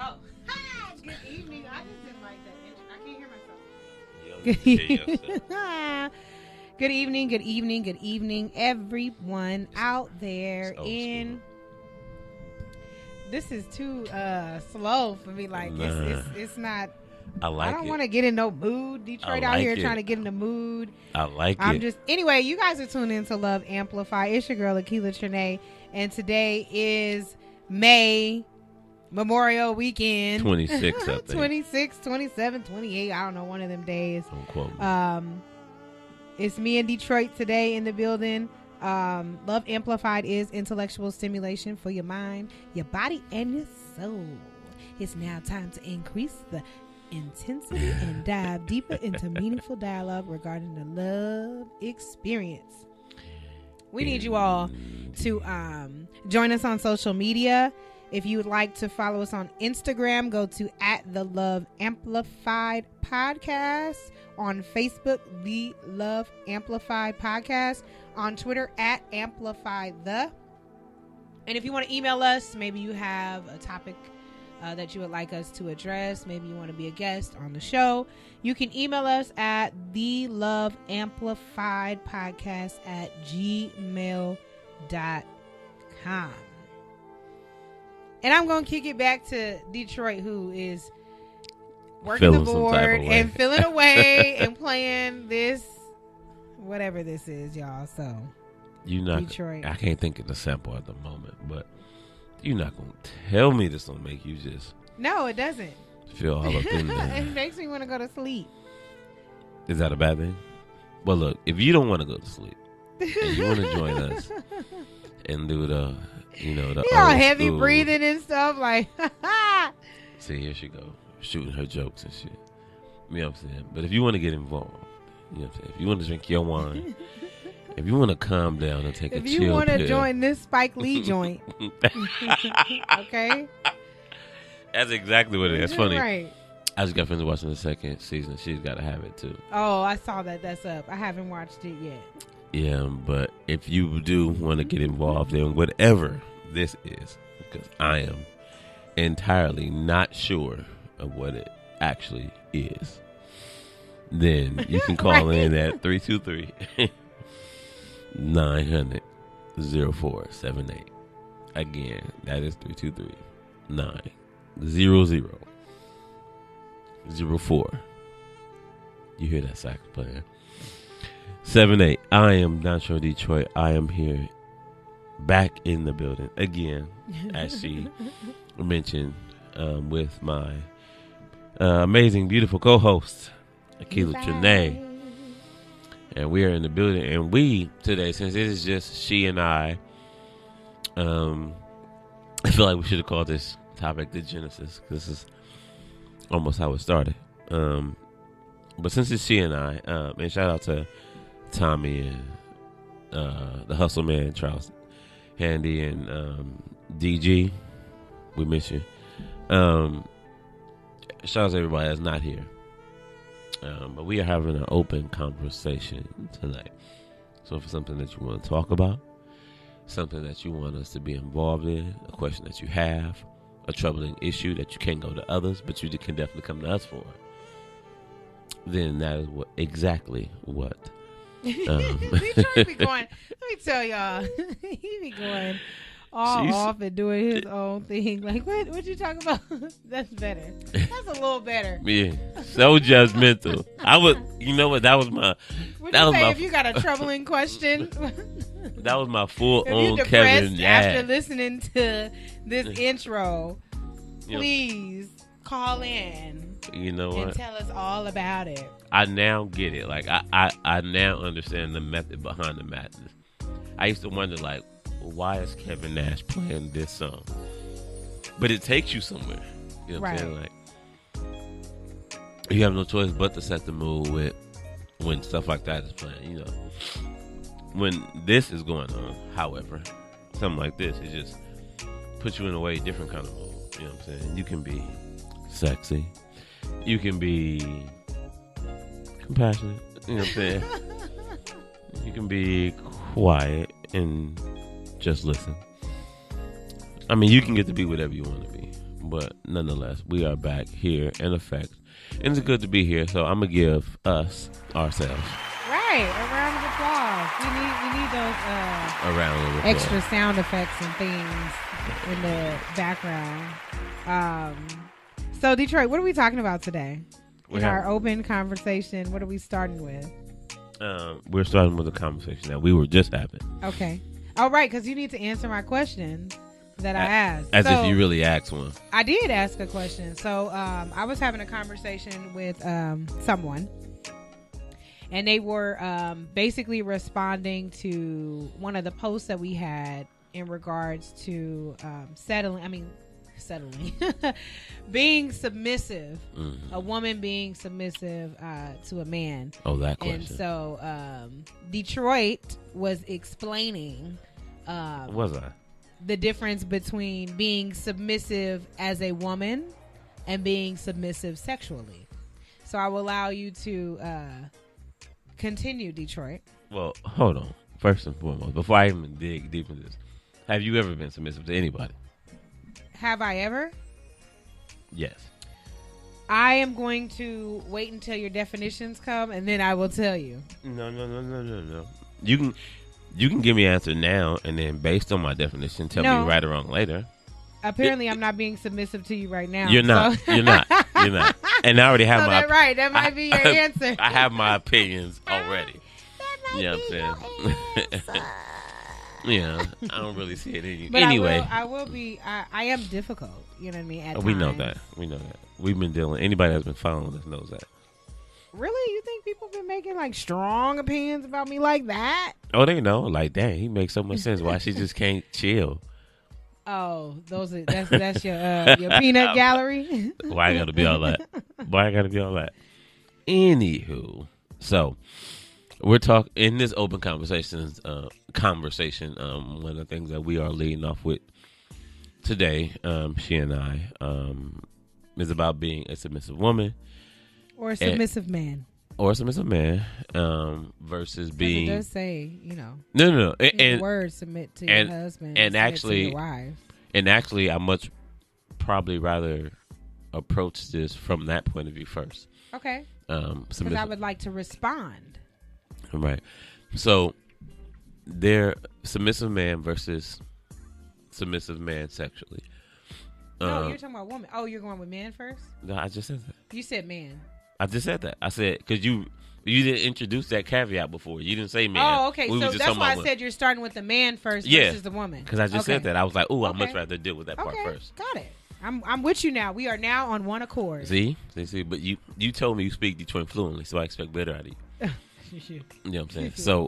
Oh, hi, good evening. I just didn't like that intro. I can't hear myself. You don't need to hear yourself. Good evening, everyone out there in. This is too slow for me. Like it's not. I like it. I don't want to get in no mood. Detroit out here trying to get in the mood. I like it. Anyway, you guys are tuning in to Love Amplify. It's your girl Akila Trinae, and today is May Memorial Weekend. 26, I think. 26, 27, 28. I don't know, one of them days. Don't quote me. It's me in Detroit today in the building. Love Amplified is intellectual stimulation for your mind, your body, and your soul. It's now time to increase the intensity and dive deeper into meaningful dialogue regarding the love experience. We need you all to join us on social media. If you would like to follow us on Instagram, go to @the_Love_Amplified Podcast. On Facebook, The Love Amplified Podcast. On Twitter, @AmplifyThe. And if you want to email us, maybe you have a topic that you would like us to address. Maybe you want to be a guest on the show. You can email us at theloveamplifiedpodcast@gmail.com. And I'm going to kick it back to Detroit, who is working the board and feeling away and playing this, whatever this is, y'all. So, Detroit. I can't think of the sample at the moment, but you're not going to tell me this will make you just... No, it doesn't. Feel all up in there. It makes me want to go to sleep. Is that a bad thing? Well, look, if you don't want to go to sleep and you want to join us and do the... the all heavy breathing and stuff like. See, here she go, shooting her jokes and shit. You know what I'm saying? But if you want to get involved, you know what I'm saying? If you want to drink your wine, if you want to calm down and take a chill pill. If you want to join this Spike Lee joint. Okay? That's exactly what it is. That's funny. Right. I just got finished watching the second season. She's got to have it too. Oh, I saw that. That's up. I haven't watched it yet. Yeah, but if you do want to get involved in whatever this is, because I am entirely not sure of what it actually is, then you can call in at 323-900-0478. Again, that is 323-900-04. You hear that sax playing? 7-8. I am Nacho Detroit. I am here back in the building again, as she mentioned, with my amazing, beautiful co-host, Akila Trinae. And we are in the building. And we, today, since it is just she and I feel like we should have called this topic the Genesis, because this is almost how it started. But since it's she and I, and shout out to Tommy and the Hustle Man, Charles Handy, and DG, we miss you. Shout out to everybody that's not here. But we are having an open conversation tonight. So if it's something that you want to talk about, something that you want us to be involved in, a question that you have, a troubling issue that you can't go to others, but you can definitely come to us for, then that is exactly what Detroit be going. Let me tell y'all, he be going off and doing his own thing. Like, what you talking about? That's better. That's a little better. Yeah, so judgmental. I would, you know what? That was my. What you say if you got a troubling question? That was my full if own you Kevin. After listening to this intro, please call in. You know what? And tell us all about it. I now get it. Like I now understand the method behind the madness. I used to wonder, like, why is Kevin Nash playing this song? But it takes you somewhere. You know what I'm saying? Like, you have no choice but to set the mood with when stuff like that is playing. You know, when this is going on, however, something like this, it just puts you in a way different kind of mood. You know what I'm saying? You can be sexy. You can be compassionate. You know what I'm saying? You can be quiet and just listen. I mean, you can get to be whatever you want to be. But nonetheless, we are back here in effect. And it's good to be here. So I'm going to give us ourselves. Right. A round of applause. We need those A round of applause. extra sound effects and things in the background. So, Detroit, what are we talking about today? In our open conversation, what are we starting with? We're starting with a conversation that we were just having. Okay. All right, because you need to answer my question that I asked. As if you really asked one. I did ask a question. So I was having a conversation with someone, and they were basically responding to one of the posts that we had in regards to settling, being submissive, a woman being submissive to a man. Oh, that question. And so Detroit was explaining was I? The difference between being submissive as a woman and being submissive sexually. So I will allow you to continue, Detroit. Well, hold on. First and foremost, before I even dig deep into this, have you ever been submissive to anybody? Have I ever? Yes. I am going to wait until your definitions come, and then I will tell you. No. You can give me an answer now, and then based on my definition, tell me right or wrong later. Apparently, I'm not being submissive to you right now. You're not. So. You're not. And I already have my. Right. That might be your answer. I have my opinions already. You know what I'm saying? Yeah, I don't really see it but anyway. I am difficult. You know what I mean? We know that. We've been dealing. Anybody that's been following us knows that. Really? You think people been making like strong opinions about me like that? Oh, they know. Like, dang, he makes so much sense. Why she just can't chill? Oh, that's your peanut gallery. Why I gotta be all that? Anywho, so we're talking in this open conversation. One of the things that we are leading off with today, she and I, is about being a submissive woman. Or a submissive man. Or a submissive man versus being... It does say, No. And the word submit to your husband and actually, to your wife. And actually, I much probably rather approach this from that point of view first. Okay. Because I would like to respond. Right. So, they're submissive man versus submissive man sexually. No, you're talking about woman. Oh, you're going with man first? No, I just said that. You said man. I just said that. I said, because you didn't introduce that caveat before. You didn't say man. Oh, okay. So that's why I said you're starting with the man first versus the woman. Because I just said that. I was like, I'd much rather deal with that part first. Got it. I'm with you now. We are now on one accord. See? But you told me you speak Detroit fluently, so I expect better out of you. You know what I'm saying?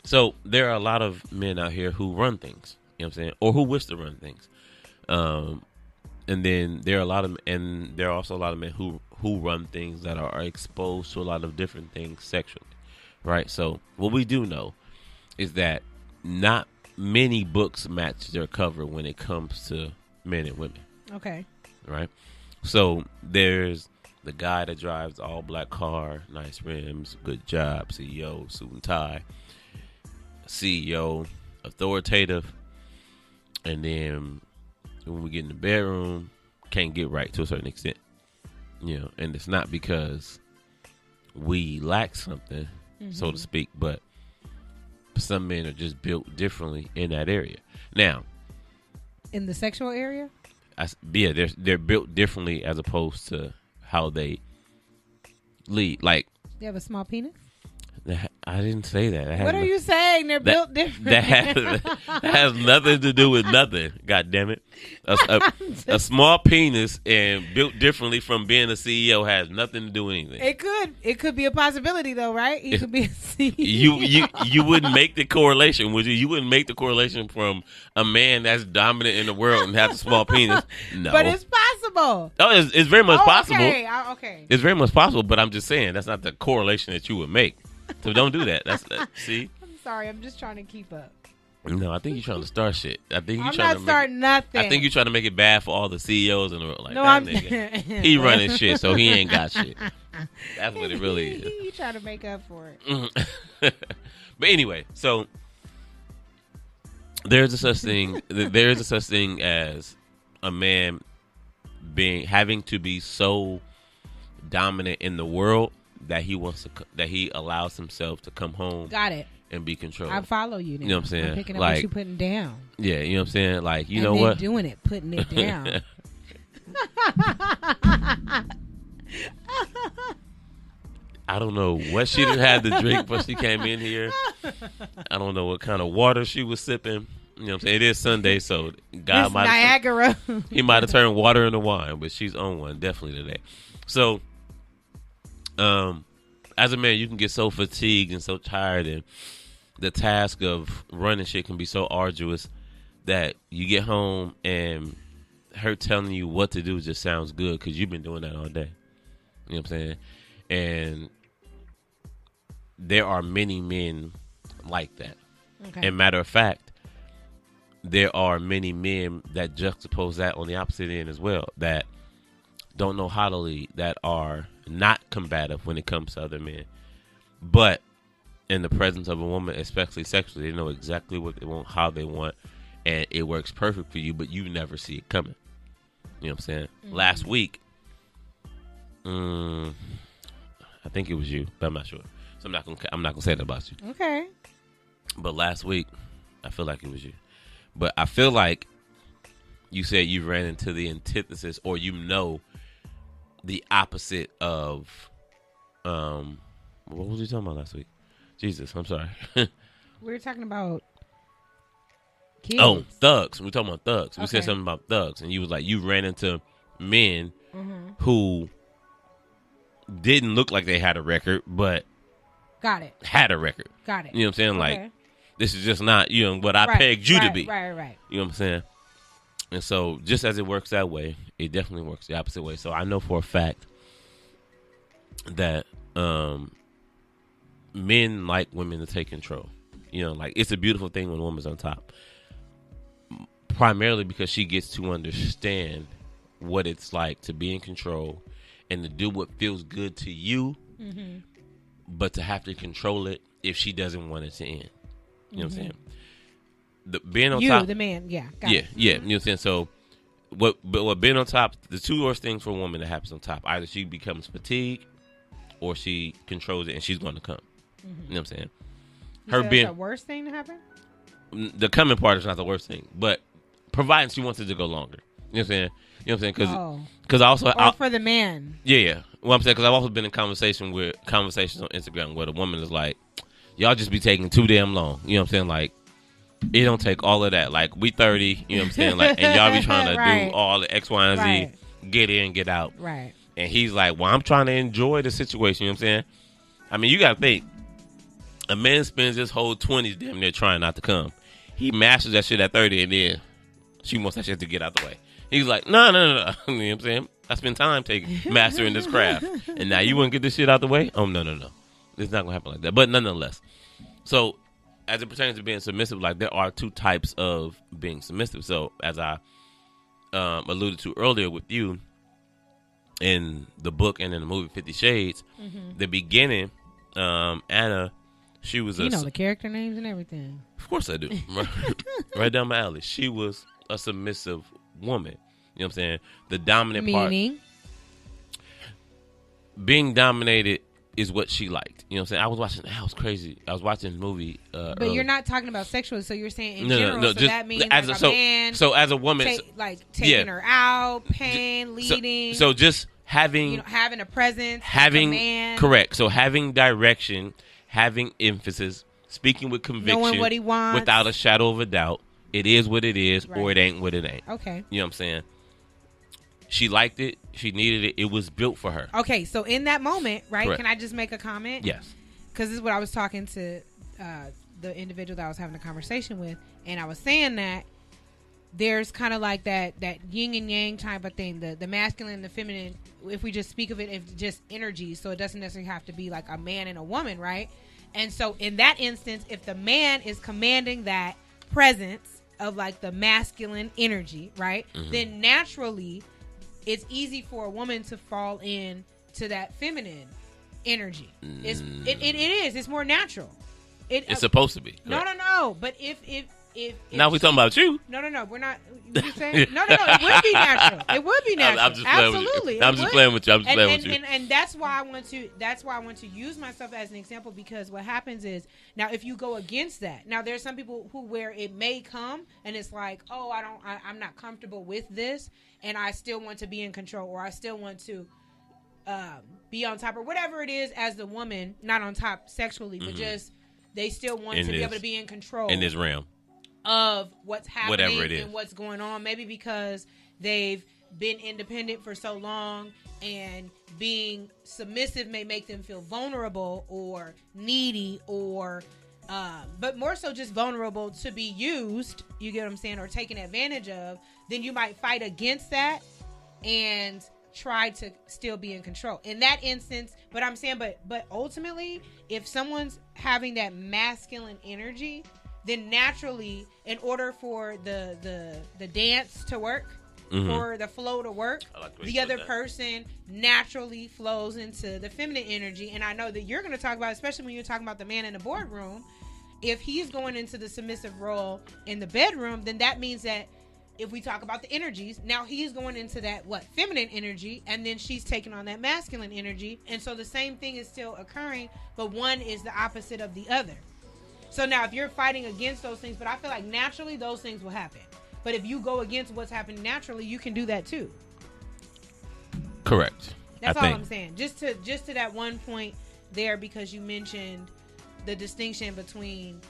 So there are a lot of men out here who run things. You know what I'm saying? Or who wish to run things. And then there are also a lot of men who run things that are exposed to a lot of different things sexually, right? So what we do know is that not many books match their cover when it comes to men and women. Okay. Right? So there's the guy that drives the all black car, nice rims, good job, CEO, suit and tie, CEO, authoritative, and then when we get in the bedroom, can't get right to a certain extent. And it's not because we lack something, so to speak, but some men are just built differently in that area. Now, in the sexual area? They're built differently as opposed to how they lead. Like, they have a small penis? I didn't say that. What are you saying? They're built different. That has nothing to do with nothing. God damn it. A small penis and built differently from being a CEO has nothing to do with anything. It could be a possibility though, right? He could be a CEO. You wouldn't make the correlation, would you? You wouldn't make the correlation from a man that's dominant in the world and has a small penis. No. But it's possible. Oh, it's very much possible. Okay. It's very much possible, but I'm just saying that's not the correlation that you would make. So don't do that. See? I'm sorry. I'm just trying to keep up. No, I think you're trying to start shit. I'm not starting nothing. I think you're trying to make it bad for all the CEOs in the world. Like, no, that nigga, he running shit, so he ain't got shit. That's what it really is. You trying to make up for it. But anyway, so there is a such thing as a man having to be so dominant in the world that he allows himself to come home. Got it. And be controlled. I follow you now. You know what I'm saying? I'm picking up like, what you putting down. Yeah, you know what I'm saying? Like, you and know then what? Doing it, putting it down. I don't know what she didn't have to drink before she came in here. I don't know what kind of water she was sipping. You know what I'm saying? It is Sunday, so God might Niagara. He might have turned water into wine, but she's on one definitely today. So, as a man, you can get so fatigued and so tired, and the task of running shit can be so arduous that you get home and her telling you what to do just sounds good because you've been doing that all day. You know what I'm saying? And there are many men like that. Okay. And matter of fact, there are many men that juxtapose that on the opposite end as well, that don't know how to lead, that are not combative when it comes to other men. But in the presence of a woman, especially sexually, they know exactly what they want, how they want, and it works perfect for you, but you never see it coming. You know what I'm saying? Mm-hmm. Last week, I think it was you, but I'm not sure. So I'm not gonna say that about you. Okay. But last week, I feel like it was you. But I feel like you said you ran into the antithesis, or you know the opposite of what was you talking about last week? Jesus, I'm sorry. We were talking about kids. Oh, thugs. We were talking about thugs. We Okay. said something about thugs, and you was like, you ran into men who didn't look like they had a record, but got it. Had a record. Got it. You know what I'm saying? Okay. Like, this is just not, what I pegged you to be. Right. You know what I'm saying? And so, just as it works that way, it definitely works the opposite way. So, I know for a fact that men like women to take control. Like, it's a beautiful thing when a woman's on top. Primarily because she gets to understand what it's like to be in control and to do what feels good to you, but to have to control it if she doesn't want it to end. You know what I'm saying? Being on top, the man, yeah, yeah. You know what I'm saying? So, what being on top, the two worst things for a woman that happens on top: either she becomes fatigued, or she controls it and she's going to come. You know what I'm saying? Her being the worst thing to happen. The coming part is not the worst thing, but providing she wants it to go longer. You know what I'm saying? You know what I'm saying? Because I also for the man. Yeah. Well, I'm saying because I've also been in conversations on Instagram where the woman is like, y'all just be taking too damn long. You know what I'm saying? Like, it don't take all of that. Like, we 30, you know what I'm saying? Like, and y'all be trying to do all the X, Y, and Z, get in, get out. Right. And he's like, well, I'm trying to enjoy the situation. You know what I'm saying? I mean, you got to think. A man spends his whole 20s damn near trying not to come. He masters that shit at 30, and then she wants that shit to get out the way. He's like, no. You know what I'm saying? I spend time mastering this craft. And now you want to get this shit out the way? Oh, no. It's not going to happen like that. But nonetheless. So, as it pertains to being submissive, like, there are two types of being submissive. So, as I alluded to earlier with you, in the book and in the movie 50 Shades, the beginning, Anna, she was the character names and everything. Of course I do. Right down my alley. She was a submissive woman. You know what I'm saying? The dominant Meaning? part. Being dominated is what she liked. You know what I'm saying? That was crazy. I was watching a movie. But earlier. you're not talking about sexual, so you're saying in general. No, so just, that means as like a man. So as a woman. Taking her out, paying, leading. So just having. Having a presence. Having. Command. Correct. So having direction, having emphasis, speaking with conviction. Knowing what he wants. Without a shadow of a doubt. It is what it is, right. Or it ain't what it ain't. Okay. You know what I'm saying? She liked it. She needed it. It was built for her. Okay, so in that moment, right? Correct. Can I just make a comment? Yes. Because this is what I was talking to the individual that I was having a conversation with, and I was saying that there's kind of like that yin and yang type of thing, the masculine and the feminine. If we just speak of it, if just energy, so it doesn't necessarily have to be like a man and a woman, right? And so in that instance, if the man is commanding that presence of like the masculine energy, right? Then naturally it's easy for a woman to fall in to that feminine energy. It is. It's more natural. It's supposed to be. Correct. No. But if Now we talking about you. No, we're not. You saying? No. It would be natural. It would be natural. I'm just playing Absolutely. with you. I'm just playing with you. And that's why I want to. That's why I want to use myself as an example, because what happens is, now if you go against that, now there's some people where it may come and it's like, oh, I'm not comfortable with this, and I still want to be in control, or I still want to be on top, or whatever it is as the woman, not on top sexually, but just they still want to be able to be in control in this realm of what's happening, whatever it is, and what's going on. Maybe because they've been independent for so long, and being submissive may make them feel vulnerable or needy, or but more so just vulnerable to be used, you get what I'm saying, or taken advantage of. Then you might fight against that and try to still be in control in that instance. But I'm saying, but ultimately, if someone's having that masculine energy, then naturally, in order for the dance to work, for the flow to work, the other person naturally flows into the feminine energy. And I know that you're going to talk about, especially when you're talking about the man in the boardroom, if he's going into the submissive role in the bedroom, then that means that if we talk about the energies, now he's going into that feminine energy, and then she's taking on that masculine energy. And so the same thing is still occurring, but one is the opposite of the other. So now if you're fighting against those things, but I feel like naturally those things will happen. But if you go against what's happening naturally, you can do that too. Correct. That's all I'm saying. Just to that one point there, because you mentioned the distinction between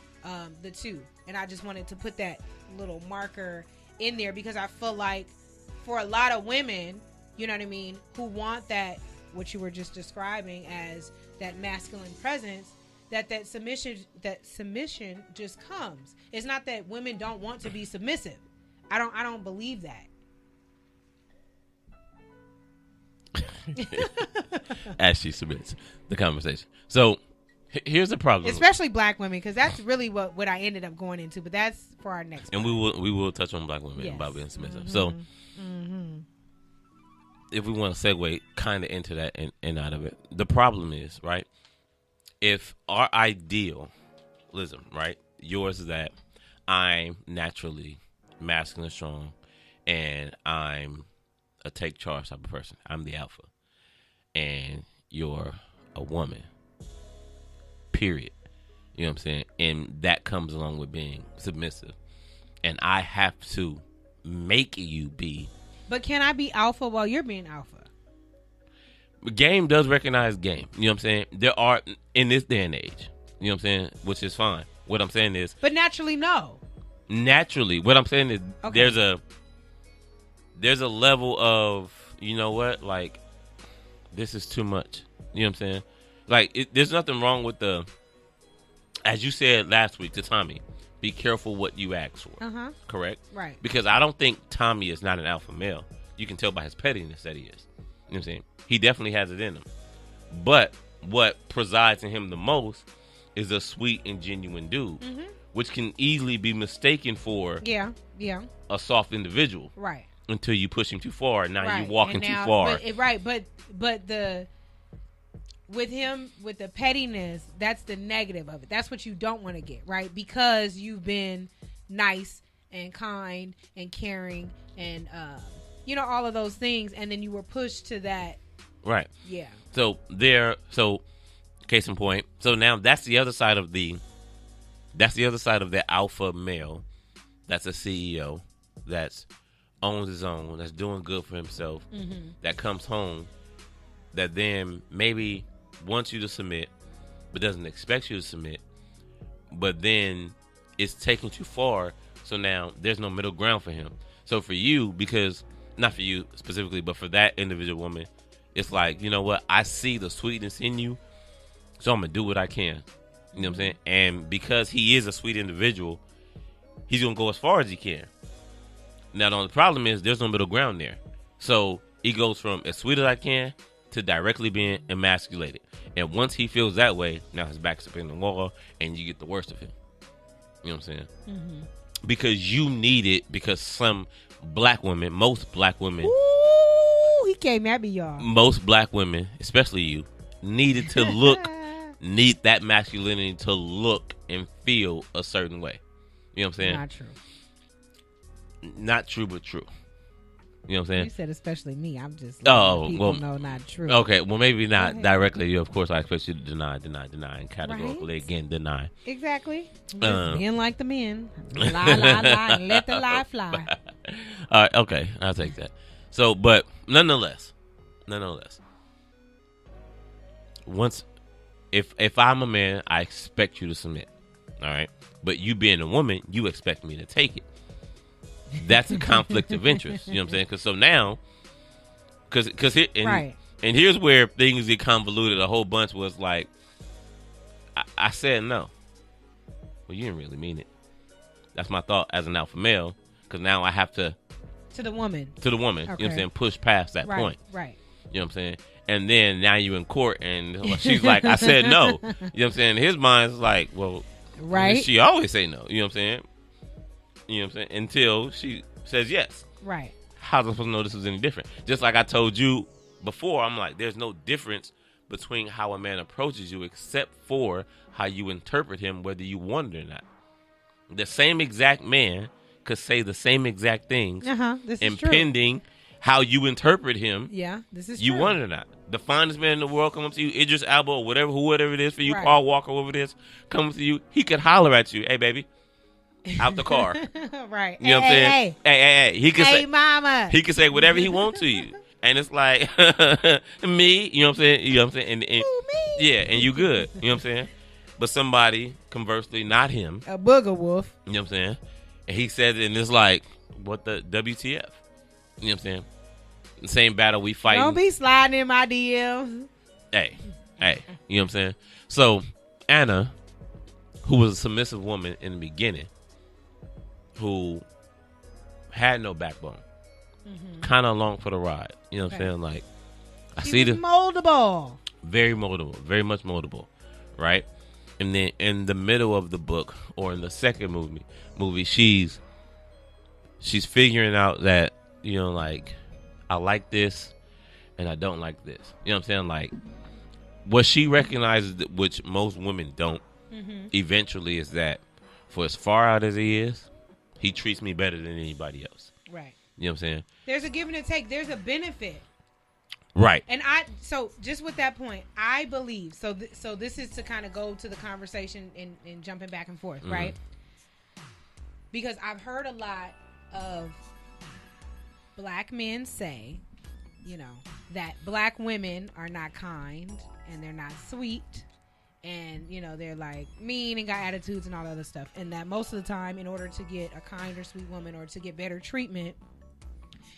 the two. And I just wanted to put that little marker in there, because I feel like for a lot of women, you know what I mean, who want that, what you were just describing as that masculine presence, that submission just comes. It's not that women don't want to be submissive. I don't believe that. As she submits the conversation. So here's the problem, especially black women, because that's really what I ended up going into. But that's for our next. And part. we will touch on black women about being submissive. So if we want to segue kind of into that and out of it, the problem is, right, if our idealism, right, yours is that I'm naturally masculine, strong, and I'm a take charge type of person. I'm the alpha, and you're a woman. Period. You know what I'm saying? And that comes along with being submissive, and I have to make you be. But can I be alpha while you're being alpha? Game does recognize game. You know what I'm saying? There are, in this day and age, you know what I'm saying, which is fine. What I'm saying is, but naturally, no. Naturally, what I'm saying is, okay, there's a level of, you know what, like, this is too much. You know what I'm saying? Like, there's nothing wrong with as you said last week to Tommy, be careful what you ask for. Correct? Right. Because I don't think Tommy is not an alpha male. You can tell by his pettiness that he is. You know what I'm saying? He definitely has it in him. But what presides in him the most is a sweet and genuine dude, which can easily be mistaken for a soft individual. Right. Until you push him too far. Now you're walking too far. But with him, with the pettiness, that's the negative of it. That's what you don't want to get, right? Because you've been nice and kind and caring and, all of those things. And then you were pushed to that. Right. Yeah. So case in point. So now that's the other side of the alpha male. That's a CEO. That's owns his own. That's doing good for himself. That comes home. That then maybe wants you to submit, but doesn't expect you to submit. But then it's taken too far. So now there's no middle ground for him. So for you, because not for you specifically, but for that individual woman, it's like, you know what? I see the sweetness in you, so I'm going to do what I can. You know what I'm saying? And because he is a sweet individual, he's going to go as far as he can. Now, the only problem is there's no middle ground there. So he goes from as sweet as I can to directly being emasculated. And once he feels that way, now his back's up in the wall and you get the worst of him. You know what I'm saying? Because you need it, because some black women, most black women. Ooh, he came at me, y'all. Most black women, especially you, needed to look, need that masculinity to look and feel a certain way. You know what I'm saying? Not true. Not true, but true. You know what I'm saying? You said especially me. I'm just people know not true. Okay, well, maybe not directly. Of course, I expect you to deny, and categorically again deny. Exactly. Men like the men. Lie, lie, and let the lie fly. All right, okay, I'll take that. So, but nonetheless, once if I'm a man, I expect you to submit. All right, but you being a woman, you expect me to take it. That's a conflict of interest. You know what I'm saying? Because so now, and here's where things get convoluted a whole bunch. Was like, I said no. Well, you didn't really mean it. That's my thought as an alpha male. Because now I have to the woman. Okay. You know what I'm saying? Push past that point. Right. You know what I'm saying? And then now you in court, and she's like, I said no. You know what I'm saying? His mind's like, well, she always say no. You know what I'm saying? You know what I'm saying? Until she says yes. Right. How am I supposed to know this is any different? Just like I told you before, I'm like, there's no difference between how a man approaches you except for how you interpret him, whether you want it or not. The same exact man could say the same exact things, this is impending true. How you interpret him. Yeah, this is you true. want it or not. The finest man in the world come up to you, Idris Elba, or whatever it is for you, Paul Walker, whatever it is, come up to you. He could holler at you, hey, baby. Out the car. Right. You know what I'm saying? Hey. He could say, mama. He could say whatever he wants to you. And it's like, me, you know what I'm saying? You know what I'm saying? And me. Yeah, and you good. You know what I'm saying? But somebody, conversely, not him. A booger wolf. You know what I'm saying? And he said it, and it's like, what the WTF? You know what I'm saying? The same battle we fight. Don't be sliding in my DMs. Hey. You know what I'm saying? So, Anna, who was a submissive woman in the beginning, who had no backbone, kind of along for the ride. You know what I'm saying? Like, She was moldable. Very moldable. Very much moldable. Right? And then in the middle of the book, or in the second movie, she's figuring out that, you know, like, I like this and I don't like this. You know what I'm saying? Like, what she recognizes, which most women don't, eventually, is that for as far out as he is, he treats me better than anybody else. Right. You know what I'm saying? There's a give and a take. There's a benefit. Right. And so just with that point, I believe, so this is to kind of go to the conversation and jumping back and forth, right? Because I've heard a lot of black men say, you know, that black women are not kind and they're not sweet. And, you know, they're like mean and got attitudes and all that other stuff. And that most of the time, in order to get a kind or sweet woman or to get better treatment,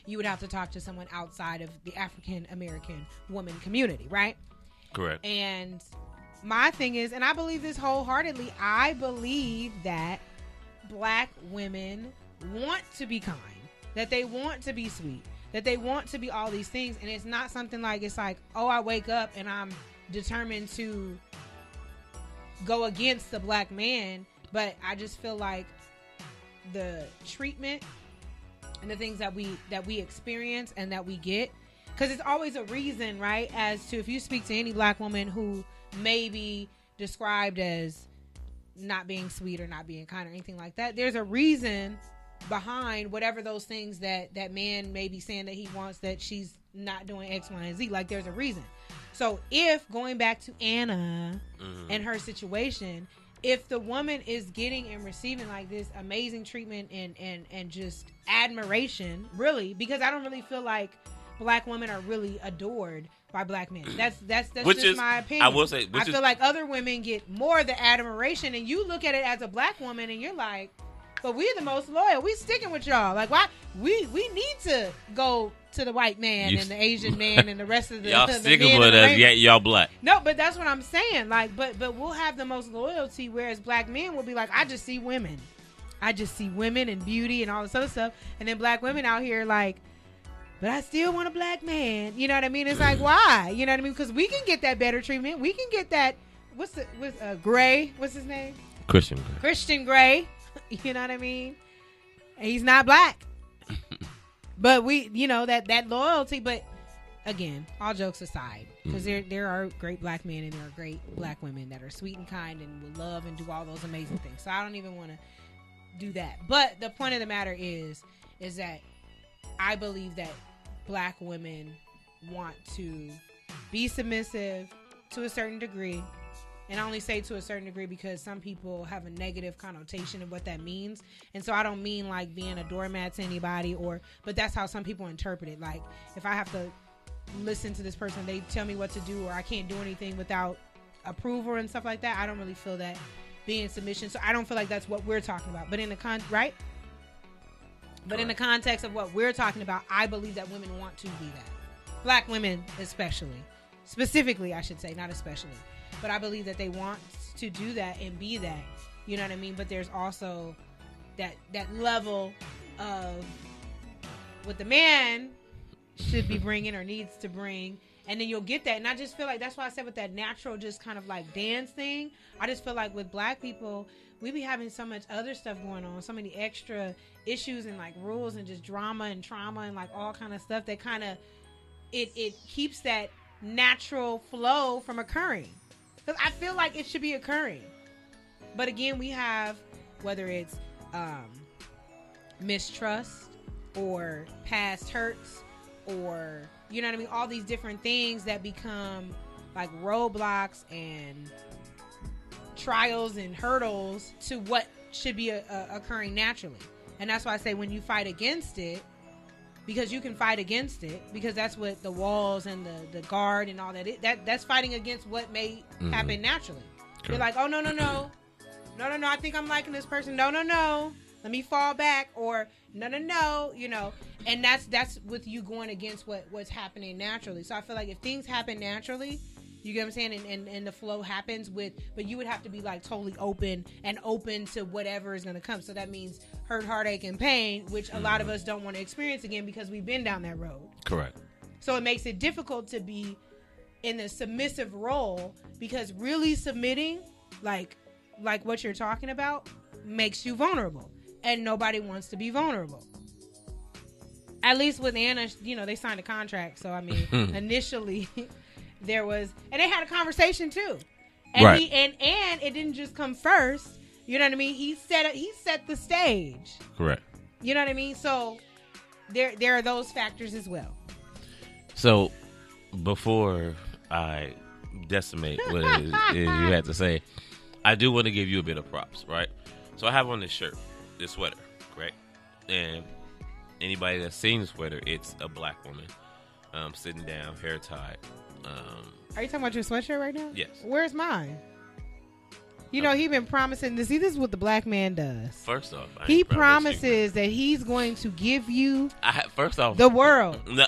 you would have to talk to someone outside of the African American woman community, right? Correct. And my thing is, and I believe this wholeheartedly, I believe that black women want to be kind, that they want to be sweet, that they want to be all these things. And it's not something like, it's like, oh, I wake up and I'm determined to go against the black man. But I just feel like the treatment and the things that we experience and that we get, because it's always a reason, right? As to, if you speak to any black woman who may be described as not being sweet or not being kind or anything like that, there's a reason behind whatever those things that man may be saying that he wants, that she's not doing X, Y, and Z. Like, there's a reason. So if, going back to Anna and her situation, if the woman is getting and receiving like this amazing treatment and just admiration, really, because I don't really feel like black women are really adored by black men. That's just my opinion. I will say, I feel like other women get more of the admiration, and you look at it as a black woman and you're like, but we're the most loyal. We sticking with y'all. Like, why? We need to go to the white man and the Asian man and the rest of the y'all the sticking with us. Yeah, y'all black. No, but that's what I'm saying. Like, but we'll have the most loyalty, whereas black men will be like, I just see women. I just see women and beauty and all this other stuff. And then black women out here like, but I still want a black man. You know what I mean? It's like, why? You know what I mean? Because we can get that better treatment. We can get that. What's Gray? What's his name? Christian Gray. You know what I mean? And he's not black. But we, you know, that loyalty. But again, all jokes aside, because there are great black men and there are great black women that are sweet and kind and will love and do all those amazing things. So I don't even want to do that. But the point of the matter is that I believe that black women want to be submissive to a certain degree. And I only say to a certain degree because some people have a negative connotation of what that means. And so I don't mean like being a doormat to anybody, but that's how some people interpret it. Like if I have to listen to this person, they tell me what to do, or I can't do anything without approval and stuff like that. I don't really feel that being submission. So I don't feel like that's what we're talking about. But in the right? But in the context of what we're talking about, I believe that women want to be that. Black women especially. Specifically, I should say, not especially. But I believe that they want to do that and be that. You know what I mean? But there's also that level of what the man should be bringing or needs to bring. And then you'll get that. And I just feel like that's why I said with that natural just kind of like dance thing. I just feel like with black people, we be having so much other stuff going on. So many extra issues and like rules and just drama and trauma and like all kind of stuff that kind of, it keeps that natural flow from occurring. Because I feel like it should be occurring. But again, we have, whether it's mistrust or past hurts or, you know what I mean, all these different things that become like roadblocks and trials and hurdles to what should be occurring naturally. And that's why I say when you fight against it, because you can fight against it, because that's what the walls and the guard and all that's fighting against what may happen naturally. Correct. You're like, oh, no, I think I'm liking this person. No, let me fall back, or no, you know. And that's with you going against what's happening naturally. So I feel like if things happen naturally, you get what I'm saying, and the flow happens but you would have to be like totally open to whatever is going to come. So that means hurt, heartache, and pain, which a lot of us don't want to experience again because we've been down that road. Correct. So it makes it difficult to be in the submissive role, because really submitting, like what you're talking about, makes you vulnerable, and nobody wants to be vulnerable. At least with Anna, you know, they signed a contract. So I mean, initially. There was, and they had a conversation too, and right. And it didn't just come first. You know what I mean? He set the stage. Correct. You know what I mean? So there are those factors as well. So before I decimate what it is you had to say, I do want to give you a bit of props, right? So I have on this shirt, this sweater, correct? And anybody that's seen the sweater, it's a black woman sitting down, hair tied. Are you talking about your sweatshirt right now? Yes. Where's mine? You know, he been promising this. See, this is what the black man does. First off, he promises that he's going to give you first off the world and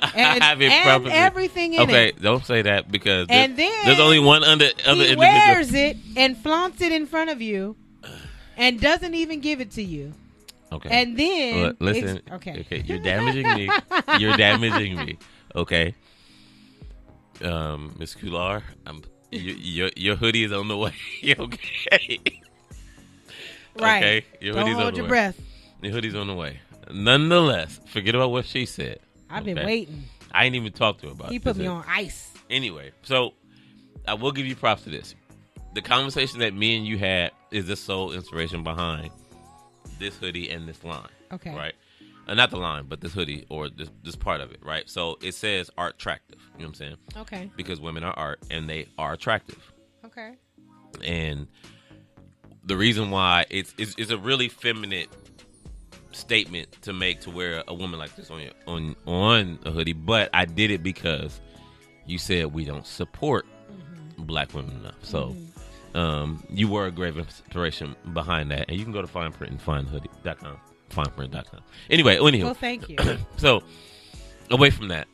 everything in it. Okay, don't say that, because and then there's only one other he individual. Wears it and flaunts it in front of you and doesn't even give it to you. Okay. And then listen. Okay, you're damaging me. You're damaging me. Okay. Miss Kular, your hoodie is on the way. Okay. Right. Okay. Your hoodie's Don't hold your breath. Your hoodie's on the way. Nonetheless, forget about what she said. I've been waiting. I ain't even talked to her about it. He put me on ice. Anyway, so I will give you props to this. The conversation that me and you had is the sole inspiration behind this hoodie and this line. Okay. Right? Not the line, but this hoodie, or this part of it, right? So it says art attractive. You know what I'm saying? Okay. Because women are art, and they are attractive. Okay. And the reason why it's a really feminine statement to make, to wear a woman like this on a hoodie, but I did it because you said we don't support black women enough. So you were a great inspiration behind that, and you can go to Fine Print and finehoodie.com. Fineprint.com. Anyway, well, thank you. So, away from that,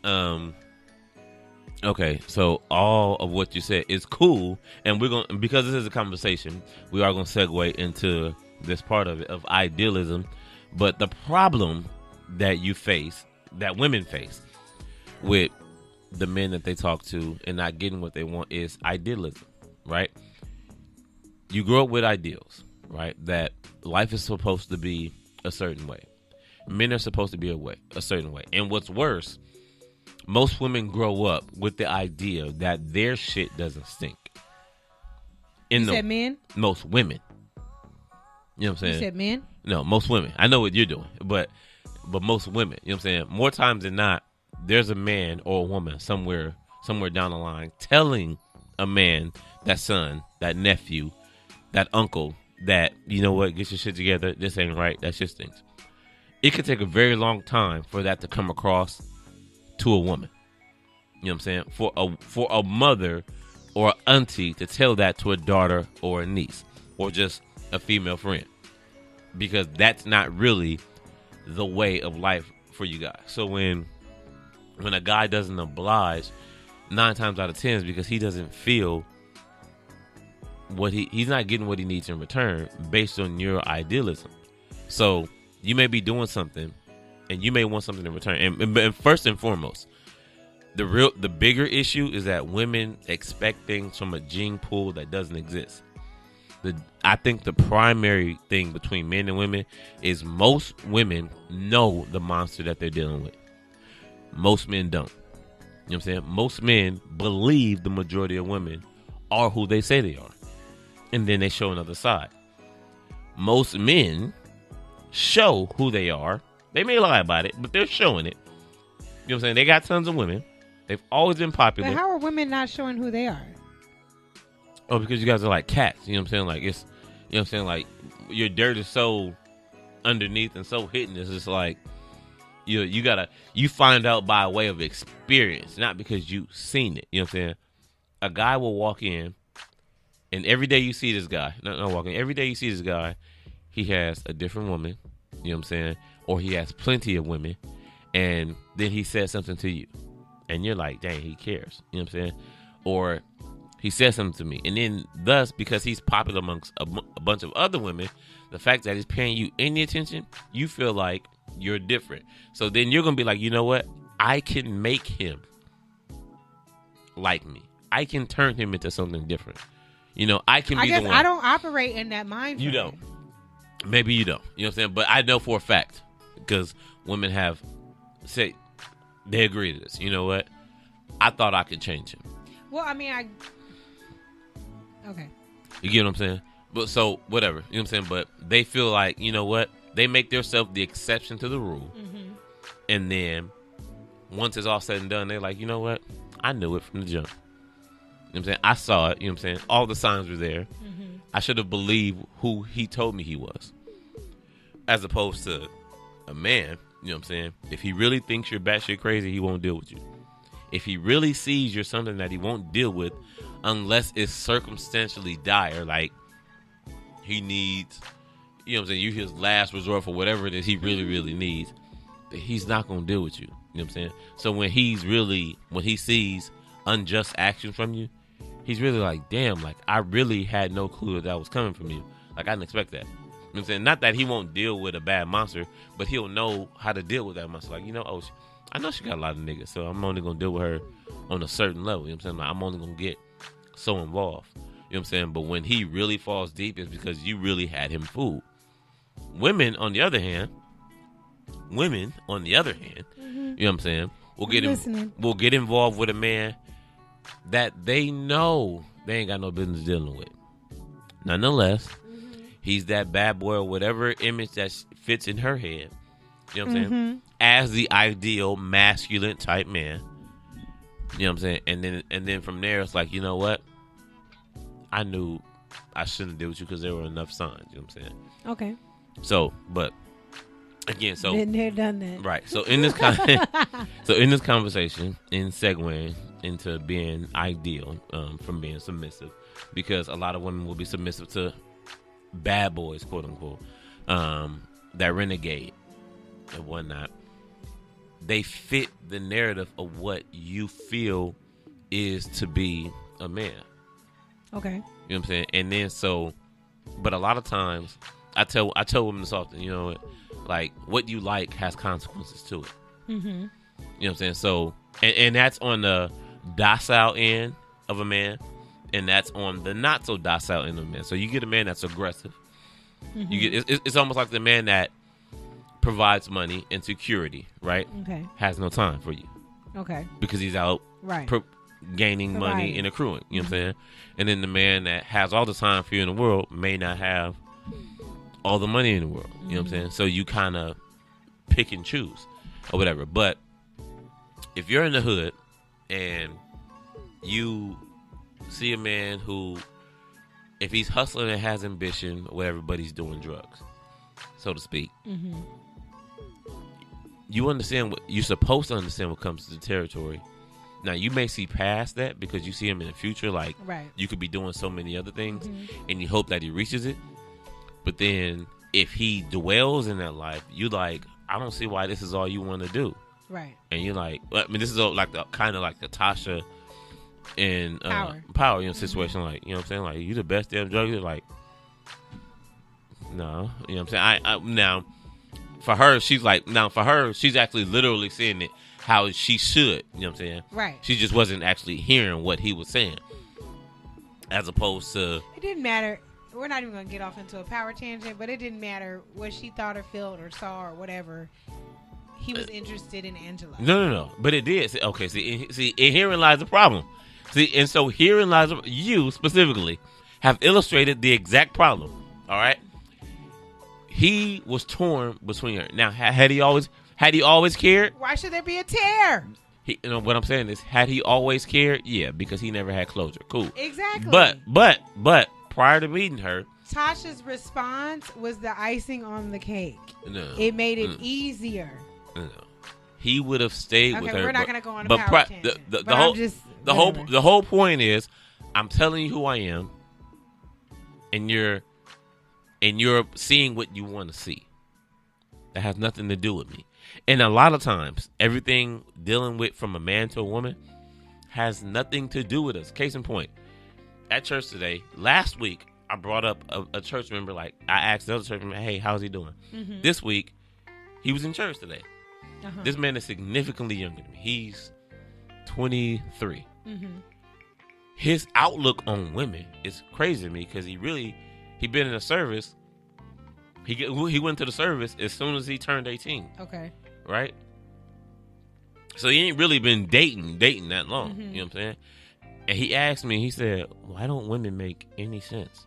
okay, so all of what you said is cool, and we're going, because this is a conversation, we are going to segue into this part of it, of idealism. But the problem that you face, that women face with the men that they talk to and not getting what they want, is idealism, right? You grow up with ideals, right? That life is supposed to be a certain way. Men are supposed to be a certain way. And what's worse, most women grow up with the idea that their shit doesn't stink. You said men? Most women. You know what I'm saying? You said men? No, most women. I know what you're doing, but most women, you know what I'm saying? More times than not, there's a man or a woman somewhere down the line telling a man, that son, that nephew, that uncle, that, you know what, get your shit together. This ain't right. That shit stinks. It could take a very long time for that to come across to a woman. You know what I'm saying? For a mother or an auntie to tell that to a daughter or a niece or just a female friend. Because that's not really the way of life for you guys. So when a guy doesn't oblige, 9 times out of 10 is because he doesn't feel what he's not getting what he needs in return based on your idealism. So you may be doing something and you may want something in return. And first and foremost, the bigger issue is that women expect things from a gene pool that doesn't exist. I think the primary thing between men and women is most women know the monster that they're dealing with. Most men don't. You know what I'm saying? Most men believe the majority of women are who they say they are. And then they show another side. Most men show who they are. They may lie about it, but they're showing it. You know what I'm saying? They got tons of women. They've always been popular. But how are women not showing who they are? Oh, because you guys are like cats. You know what I'm saying? Like, it's, you know what I'm saying? Like, your dirt is so underneath and so hidden. It's just like, you find out by way of experience, not because you've seen it. You know what I'm saying? A guy will walk in, and every day you see this guy, every day you see this guy, he has a different woman. You know what I'm saying? Or he has plenty of women, and then he says something to you, and you're like, dang, he cares. You know what I'm saying? Or he says something to me, and then thus, because he's popular amongst a bunch of other women, the fact that he's paying you any attention, you feel like you're different. So then you're going to be like, you know what? I can make him like me. I can turn him into something different. You know, I can be the one. I don't operate in that mind frame. You don't. Maybe you don't. You know what I'm saying? But I know for a fact, because women have said, they agree to this. You know what? I thought I could change him. Well, I mean, okay. You get what I'm saying? But so, whatever. You know what I'm saying? But they feel like, you know what? They make themselves the exception to the rule. Mm-hmm. And then, once it's all said and done, they're like, you know what? I knew it from the jump. You know what I'm saying? I saw it. You know what I'm saying? All the signs were there. Mm-hmm. I should have believed who he told me he was. As opposed to a man, you know what I'm saying? If he really thinks you're batshit crazy, he won't deal with you. If he really sees you're something that he won't deal with unless it's circumstantially dire, like he needs, you know what I'm saying, you his last resort for whatever it is he really, really needs, he's not going to deal with you. You know what I'm saying? So when he sees unjust action from you, he's really like, damn, like I really had no clue that was coming from you. Like I didn't expect that. You know what I'm saying? Not that he won't deal with a bad monster, but he'll know how to deal with that monster. Like, you know, oh, I know she got a lot of niggas, so I'm only going to deal with her on a certain level. You know what I'm saying? Like, I'm only going to get so involved. You know what I'm saying? But when he really falls deep, it's because you really had him fooled. Women, on the other hand, mm-hmm. You know what I'm saying, will get involved with a man that they know they ain't got no business dealing with. Nonetheless, mm-hmm. he's that bad boy or whatever image that fits in her head. You know what I'm mm-hmm. saying? As the ideal masculine type man. You know what I'm saying? And then from there, it's like, you know what? I knew I shouldn't deal with you because there were enough signs. You know what I'm saying? Okay. So, but again, so been there, done that. Right. So in this conversation, in segueing into being ideal, from being submissive, because a lot of women will be submissive to bad boys, quote unquote, that renegade and whatnot. They fit the narrative of what you feel is to be a man. Okay. You know what I'm saying? And then but a lot of times I tell women this often, you know, like what you like has consequences to it. Mm-hmm. You know what I'm saying? So, and that's on the docile end of a man, and that's on the not so docile end of a man. So you get a man that's aggressive. Mm-hmm. You get it's almost like the man that provides money and security, right? Okay. Has no time for you. Okay. Because he's out right. Gaining money and accruing. You know what I'm saying? And then the man that has all the time for you in the world may not have all the money in the world. You know what I'm saying? So you kind of pick and choose or whatever. But if you're in the hood and you see a man who, if he's hustling and has ambition or whatever, but he's doing drugs, so to speak, you understand what you're supposed to understand what comes to the territory. Now, you may see past that because you see him in the future, like you could be doing so many other things, and you hope that he reaches it. But then if he dwells in that life, you like, I don't see why this is all you want to do. Right. And you're like, I mean, this is like the kind of like the Tasha and Power, situation. Like, you know what I'm saying? Like, you the best damn drug dealer. Like, no, you know what I'm saying? I now, for her, she's actually literally saying it how she should. You know what I'm saying? Right. She just wasn't actually hearing what he was saying, as opposed to. It didn't matter. We're not even going to get off into a power tangent, but it didn't matter what she thought or felt or saw or whatever. He was interested in Angela. No. But it did. Okay, see, herein lies the problem. See, and so herein lies, you specifically have illustrated the exact problem. All right? He was torn between her. Now, had he always cared? Why should there be a tear? What I'm saying is, had he always cared? Yeah, because he never had closure. Cool. Exactly. But prior to meeting her, Tasha's response was the icing on the cake. No. It made it easier. No. He would have stayed with her. We're not going to go on a power tangent. The whole point is, I'm telling you who I am, and you're seeing what you want to see. That has nothing to do with me. And a lot of times, everything dealing with from a man to a woman has nothing to do with us. Case in point, at church today, last week, I brought up a church member. Like, I asked the other church member, hey, how's he doing? This week, he was in church today. This man is significantly younger than me. He's 23. His outlook on women is crazy to me because he been in a service. He went to the service as soon as he turned 18. Okay. Right? So he ain't really been dating that long. You know what I'm saying? And he asked me, he said, why don't women make any sense?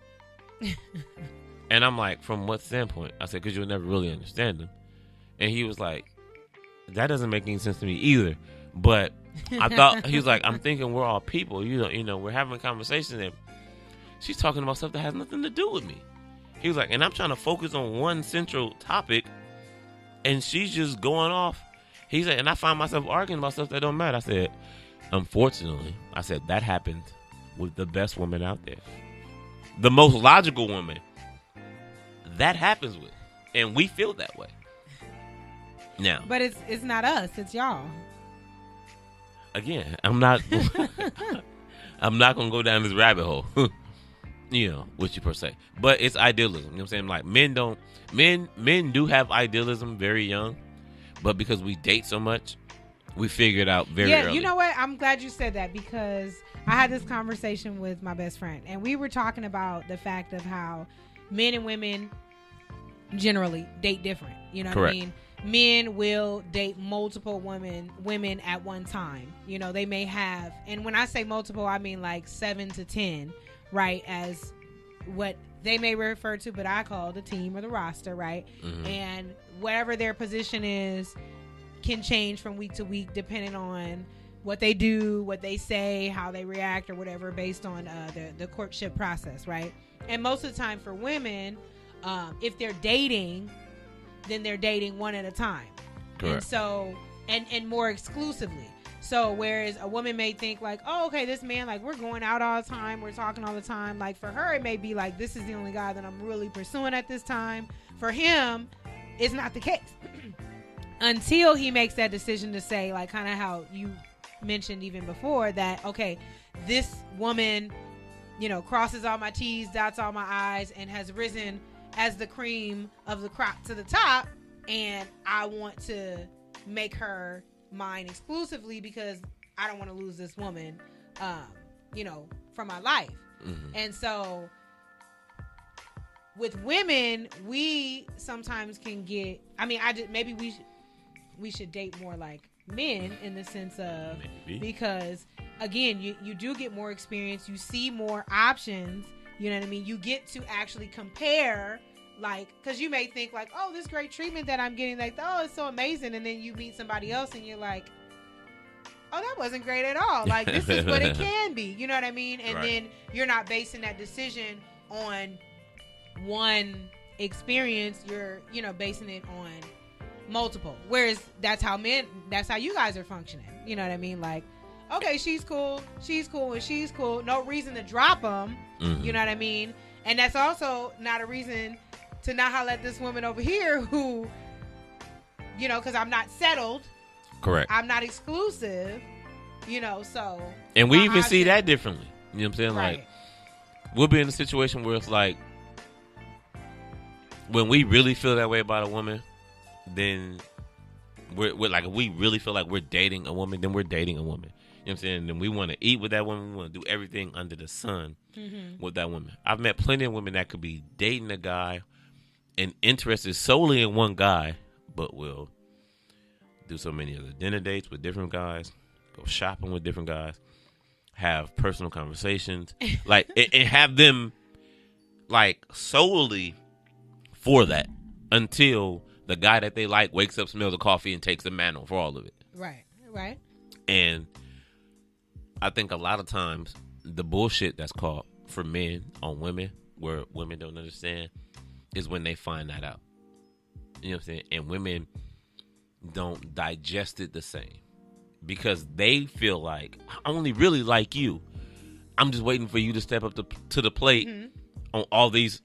And I'm like, from what standpoint? I said, because you'll never really understand them. And he was like, that doesn't make any sense to me either. But I thought, he was like, I'm thinking we're all people. You know, we're having a conversation and she's talking about stuff that has nothing to do with me. He was like, and I'm trying to focus on one central topic and she's just going off. He said, and I find myself arguing about stuff that don't matter. I said, unfortunately, that happened with the best woman out there. The most logical woman. That happens with. And we feel that way. Now. But it's not us, it's y'all. Again, I'm not gonna go down this rabbit hole. With you per se. But it's idealism. You know what I'm saying? Like men do have idealism very young, but because we date so much, we figure it out very early. You know what? I'm glad you said that because I had this conversation with my best friend and we were talking about the fact of how men and women generally date different. You know what I mean? Men will date multiple women at one time. You know, they may have, and when I say multiple, I mean like 7 to 10, right? As what they may refer to, but I call the team or the roster, right? And whatever their position is can change from week to week depending on what they do, what they say, how they react or whatever based on the courtship process, right? And most of the time for women, if they're dating, then they're dating one at a time. Correct. And so, and more exclusively. So, whereas a woman may think like, oh, okay, this man, like, we're going out all the time. We're talking all the time. Like, for her, it may be like, this is the only guy that I'm really pursuing at this time. For him, it's not the case. Until he makes that decision to say, like, kind of how you mentioned even before that, okay, this woman, crosses all my T's, dots all my I's, and has risen as the cream of the crop to the top, and I want to make her mine exclusively because I don't want to lose this woman, from my life. And so with women, we sometimes can get, maybe we should date more like men in the sense of, because again, you do get more experience, you see more options, you know what I mean? You get to actually compare like, because you may think like, oh, this great treatment that I'm getting, like, oh, it's so amazing, and then you meet somebody else and you're like, oh, that wasn't great at all. Like, this is what it can be. You know what I mean? And then you're not basing that decision on one experience. You're, basing it on multiple. Whereas that's how you guys are functioning. You know what I mean? Like, okay, she's cool, and she's cool. No reason to drop them. Mm-hmm. You know what I mean? And that's also not a reason to not holler at this woman over here who, because I'm not settled. Correct. I'm not exclusive, so. And we even see that differently. You know what I'm saying? Right. Like, we'll be in a situation where it's like, when we really feel that way about a woman, then we're like, if we really feel like we're dating a woman, then we're dating a woman. You know what I'm saying? Then we want to eat with that woman. We want to do everything under the sun with that woman. I've met plenty of women that could be dating a guy and interested solely in one guy, but will do so many other dinner dates with different guys, go shopping with different guys, have personal conversations, like, and have them, like, solely for that until the guy that they like wakes up, smells the coffee, and takes the mantle for all of it. Right. And I think a lot of times the bullshit that's called for men on women, where women don't understand, is when they find that out. You know what I'm saying? And women don't digest it the same because they feel like, I only really like you. I'm just waiting for you to step up to the plate on all these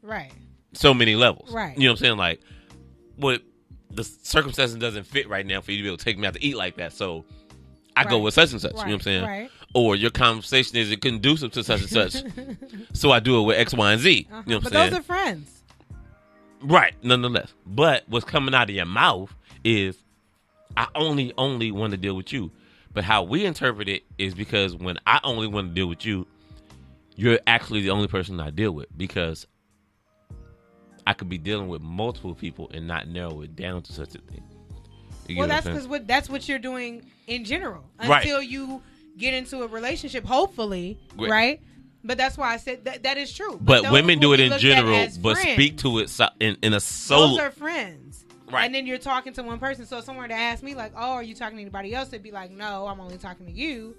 so many levels. Right. You know what I'm saying? Like, what the circumstances doesn't fit right now for you to be able to take me out to eat like that. So I go with such and such. You know what I'm saying? Right. Or your conversation isn't conducive to such and such. So I do it with X, Y, and Z. You know what I'm saying? But those are friends. Right. Nonetheless. But what's coming out of your mouth is, I only want to deal with you. But how we interpret it is because when I only want to deal with you, you're actually the only person I deal with, because I could be dealing with multiple people and not narrow it down to such a thing. Well, that's because that's what you're doing in general until you get into a relationship, hopefully, right? But that's why I said that is true. But women do it in general, but speak to it in a solo. Those are friends. Right. And then you're talking to one person. So if someone were to ask me, like, oh, are you talking to anybody else? They'd be like, no, I'm only talking to you.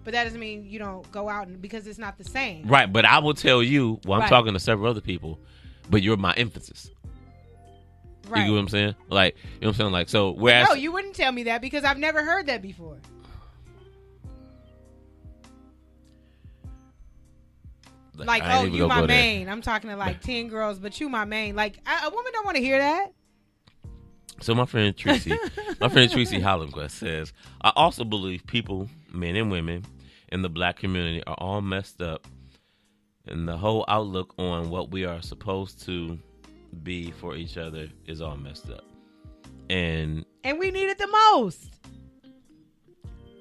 But that doesn't mean you don't go out because it's not the same. Right. But I will tell you, well, I'm talking to several other people, but you're my emphasis. Right. You get what I'm saying? Like, you know what I'm saying? Like, so whereas. No, you wouldn't tell me that because I've never heard that before. Like, oh, you my main. I'm talking to like 10 girls, but you my main. Like, a woman don't want to hear that. So my friend Tracy Hollenquist says, I also believe people, men and women, in the black community are all messed up, and the whole outlook on what we are supposed to be for each other is all messed up. And we need it the most.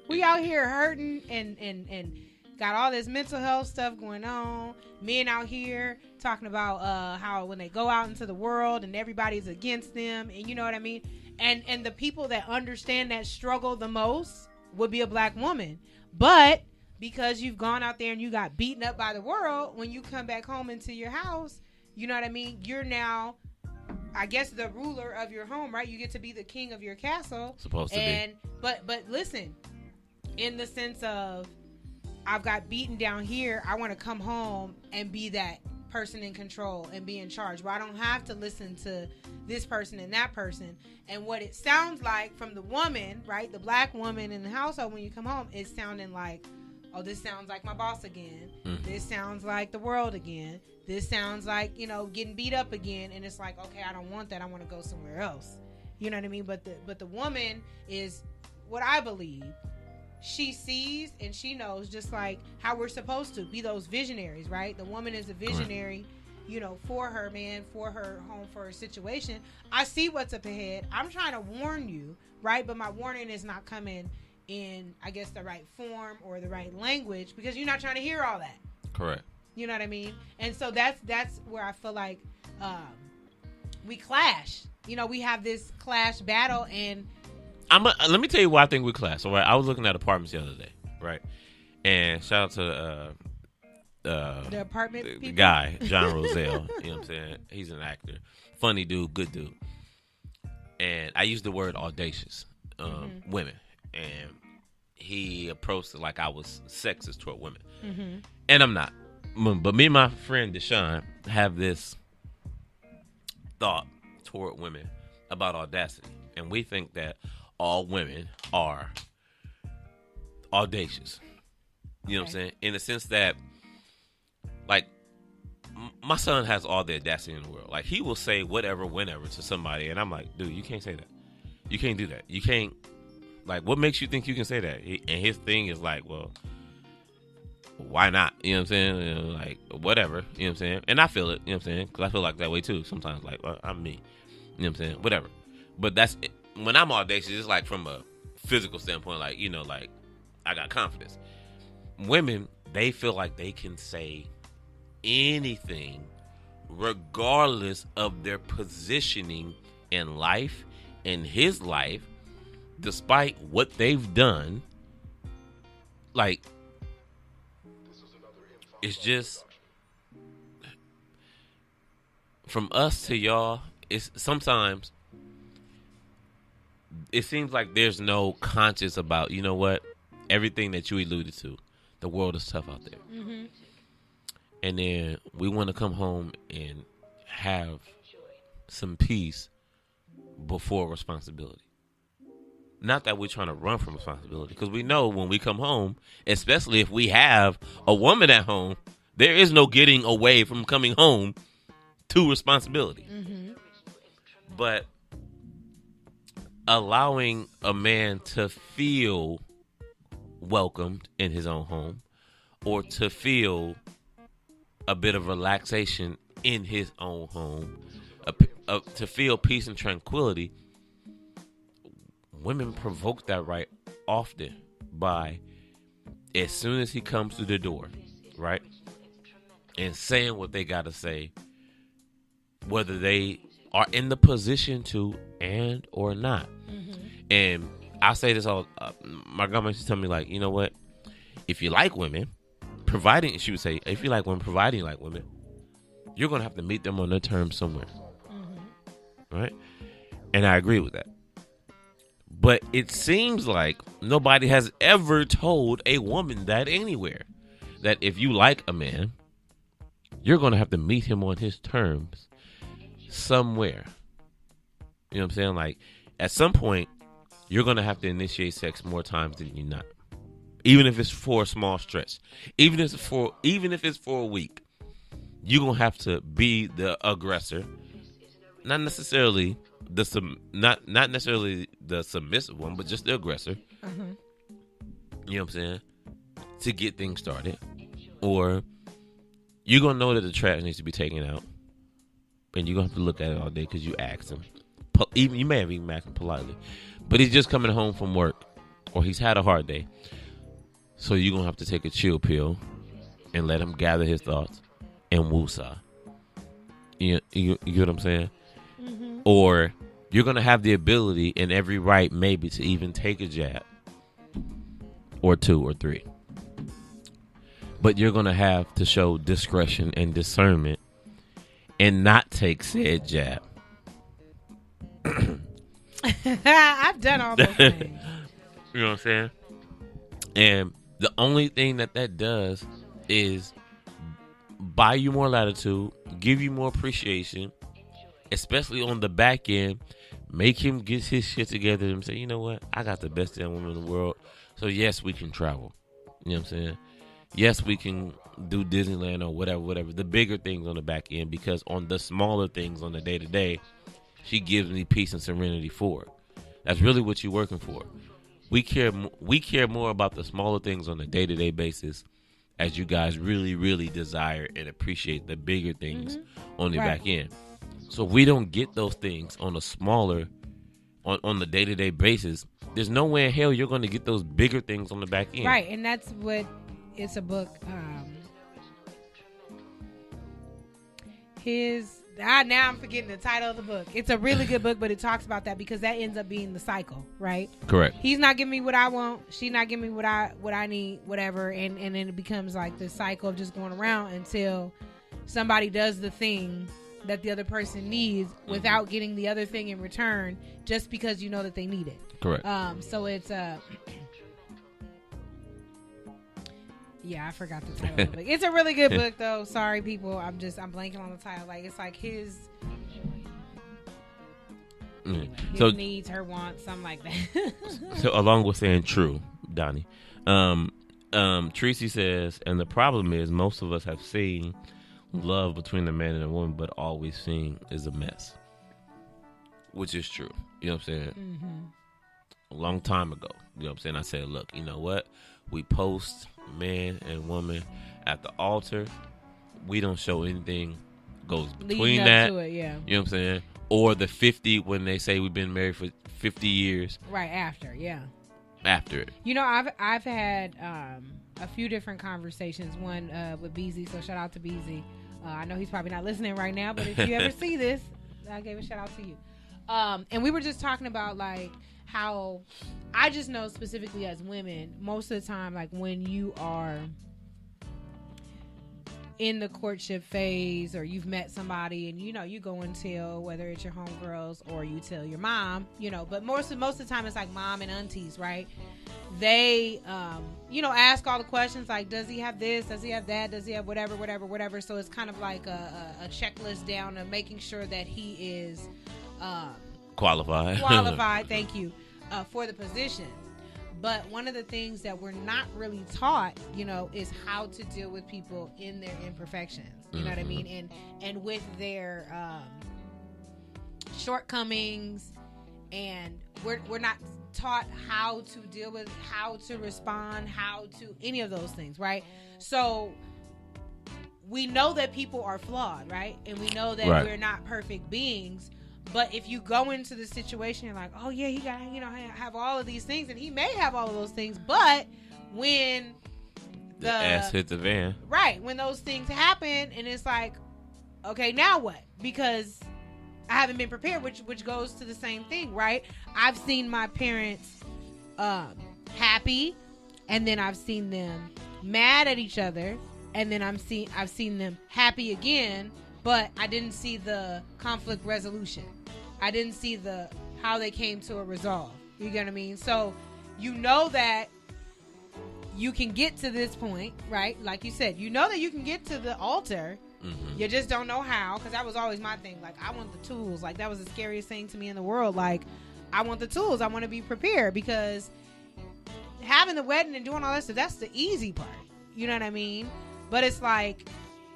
We out here hurting and got all this mental health stuff going on. Men out here talking about how when they go out into the world and everybody's against them, and you know what I mean? And the people that understand that struggle the most would be a black woman. But because you've gone out there and you got beaten up by the world, when you come back home into your house, you know what I mean? You're now, I guess, the ruler of your home, right? You get to be the king of your castle. Supposed to be. But listen, in the sense of, I've got beaten down here, I want to come home and be that person in control and be in charge, where I don't have to listen to this person and that person. And what it sounds like from the woman, right, the black woman in the household, when you come home, it's sounding like, oh, this sounds like my boss again. This sounds like the world again. This sounds like, getting beat up again. And it's like, okay, I don't want that. I want to go somewhere else. You know what I mean? But the woman is, what I believe, she sees and she knows, just like how we're supposed to be those visionaries, right? The woman is a visionary, for her man, for her home, for her situation. I see what's up ahead. I'm trying to warn you, right? But my warning is not coming in, I guess, the right form or the right language, because you're not trying to hear all that. Correct. You know what I mean? And so that's where I feel like we clash. We have this clash battle, and let me tell you why I think we clash. All right, I was looking at apartments the other day, right? And shout out to the apartment the guy, John Roselle. You know what I'm saying? He's an actor. funny dude, good dude. And I used the word audacious, women. And he approached it like I was sexist toward women. And I'm not. But me and my friend Deshaun have this thought toward women about audacity. And we think that all women are audacious. You know what I'm saying? In the sense that, like, my son has all the audacity in the world. Like, he will say whatever, whenever to somebody. And I'm like, dude, you can't say that. You can't do that. You can't. Like, what makes you think you can say that? And his thing is like, well, why not? You know what I'm saying? You know, like, whatever. You know what I'm saying? And I feel it. You know what I'm saying? Because I feel like that way, too. Sometimes, like, well, I'm me. You know what I'm saying? Whatever. But that's it. When I'm audacious, it's like from a physical standpoint, like, you know, like, I got confidence. Women, they feel like they can say anything regardless of their positioning in life, in his life, despite what they've done. Like, it's just, from us to y'all, it's sometimes it seems like there's no conscience about, you know what, everything that you alluded to, the world is tough out there. And then we want to come home and have some peace before responsibility. Not that we're trying to run from responsibility, because we know when we come home, especially if we have a woman at home, there is no getting away from coming home to responsibility. But allowing a man to feel welcomed in his own home, or to feel a bit of relaxation in his own home, to feel peace and tranquility, women provoke that right often by, as soon as he comes through the door, right, and saying what they got to say, whether they are in the position to and or not. And I say this all, my grandma used to tell me, like, you know what, if you like women, providing, she would say, if you like women, providing like women, you're going to have to meet them on their terms somewhere. Right? And I agree with that. But it seems like nobody has ever told a woman that anywhere. That if you like a man, you're going to have to meet him on his terms somewhere. You know what I'm saying? Like, at some point, you're going to have to initiate sex more times than you're not. Even if it's for a small stretch. Even if it's for a week. You're going to have to be the aggressor. Not necessarily not necessarily the submissive one, but just the aggressor. You know what I'm saying? To get things started. Or you're going to know that the trash needs to be taken out. And you're going to have to look at it all day because you asked him. You may have even asked him politely. But he's just coming home from work. Or he's had a hard day. So you're going to have to take a chill pill and let him gather his thoughts and woosah. You get what I'm saying? Or you're going to have the ability and every right maybe to even take a jab. Or 2 or 3. But you're going to have to show discretion and discernment and not take said jab. I've done all those things. You know what I'm saying? And the only thing that does is buy you more latitude, give you more appreciation, especially on the back end, make him get his shit together and say, you know what? I got the best damn woman in the world. So yes, we can travel. You know what I'm saying? Yes, we can do Disneyland or whatever. The bigger things on the back end, because on the smaller things on the day to day, she gives me peace and serenity for it. That's really what you're working for. We care more about the smaller things on a day-to-day basis, as you guys really, really desire and appreciate the bigger things on the back end. So if we don't get those things on a smaller, on the day-to-day basis, there's no way in hell you're going to get those bigger things on the back end. Right, and that's what, it's a book, now I'm forgetting the title of the book. It's a really good book, but it talks about that because that ends up being the cycle, right? Correct. He's not giving me what I want. She's not giving me what I need, whatever. And then it becomes like this cycle of just going around until somebody does the thing that the other person needs without getting the other thing in return, just because you know that they need it. Correct. So it's yeah, I forgot the title of the book. It's a really good book though. Sorry people, I'm blanking on the title. Like, it's like his his needs, her wants, something like that. So along with saying true, Donnie, Tracy says, and the problem is most of us have seen love between a man and a woman, but all we've seen is a mess, which is true. You know what I'm saying? Mm-hmm. A long time ago, you know what I'm saying, I said, look, you know what? We post man and woman at the altar. We don't show anything goes between that. To it, yeah. You know what I'm saying? Or the 50 when they say we've been married for 50 years. Right after, yeah. After it. You know, I've had a few different conversations. One with BZ, so shout out to BZ. I know he's probably not listening right now, but if you ever see this, I gave a shout out to you. And we were just talking about like how I just know specifically as women, most of the time, like when you are in the courtship phase or you've met somebody and, you know, you go and tell, whether it's your homegirls or you tell your mom, you know, but most of the time it's like mom and aunties, right? They, you know, ask all the questions like, does he have this? Does he have that? Does he have whatever? So it's kind of like a checklist down of making sure that he is qualified. Thank you, for the position. But one of the things that we're not really taught, you know, is how to deal with people in their imperfections. You know what I mean? And with their shortcomings, and we're not taught how to deal with, how to respond, how to any of those things, right? So we know that people are flawed, right? And we know that we're not perfect beings. But if you go into the situation, you're like, oh yeah, he got, you know, have all of these things, and he may have all of those things, but when the ass hit the van, right? When those things happen, and it's like, okay, now what? Because I haven't been prepared, which goes to the same thing, right? I've seen my parents happy, and then I've seen them mad at each other, and then I've seen them happy again, but I didn't see the conflict resolution. I didn't see how they came to a resolve. You get what I mean? So you know that you can get to this point, right? Like you said, you know that you can get to the altar. Mm-hmm. You just don't know how, because that was always my thing. Like, I want the tools. Like, that was the scariest thing to me in the world. Like, I want the tools. I want to be prepared, because having the wedding and doing all that stuff, that's the easy part. You know what I mean? But it's like,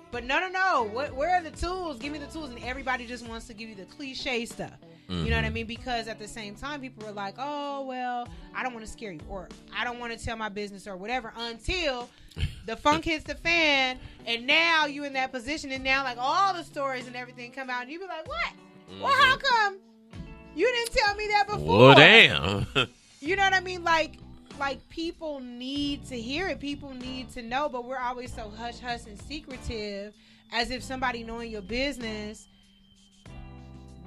but no. Where are the tools? Give me the tools. And everybody just wants to give you the cliche stuff. Mm-hmm. You know what I mean? Because at the same time, people are like, oh, well, I don't want to scare you, or I don't want to tell my business, or whatever, until the funk hits the fan, and now you in that position, and now like all the stories and everything come out, and you be like, what? Mm-hmm. Well, how come you didn't tell me that before? Well, damn. You know what I mean? Like people need to hear it. People need to know, but we're always so hush-hush and secretive, as if somebody knowing your business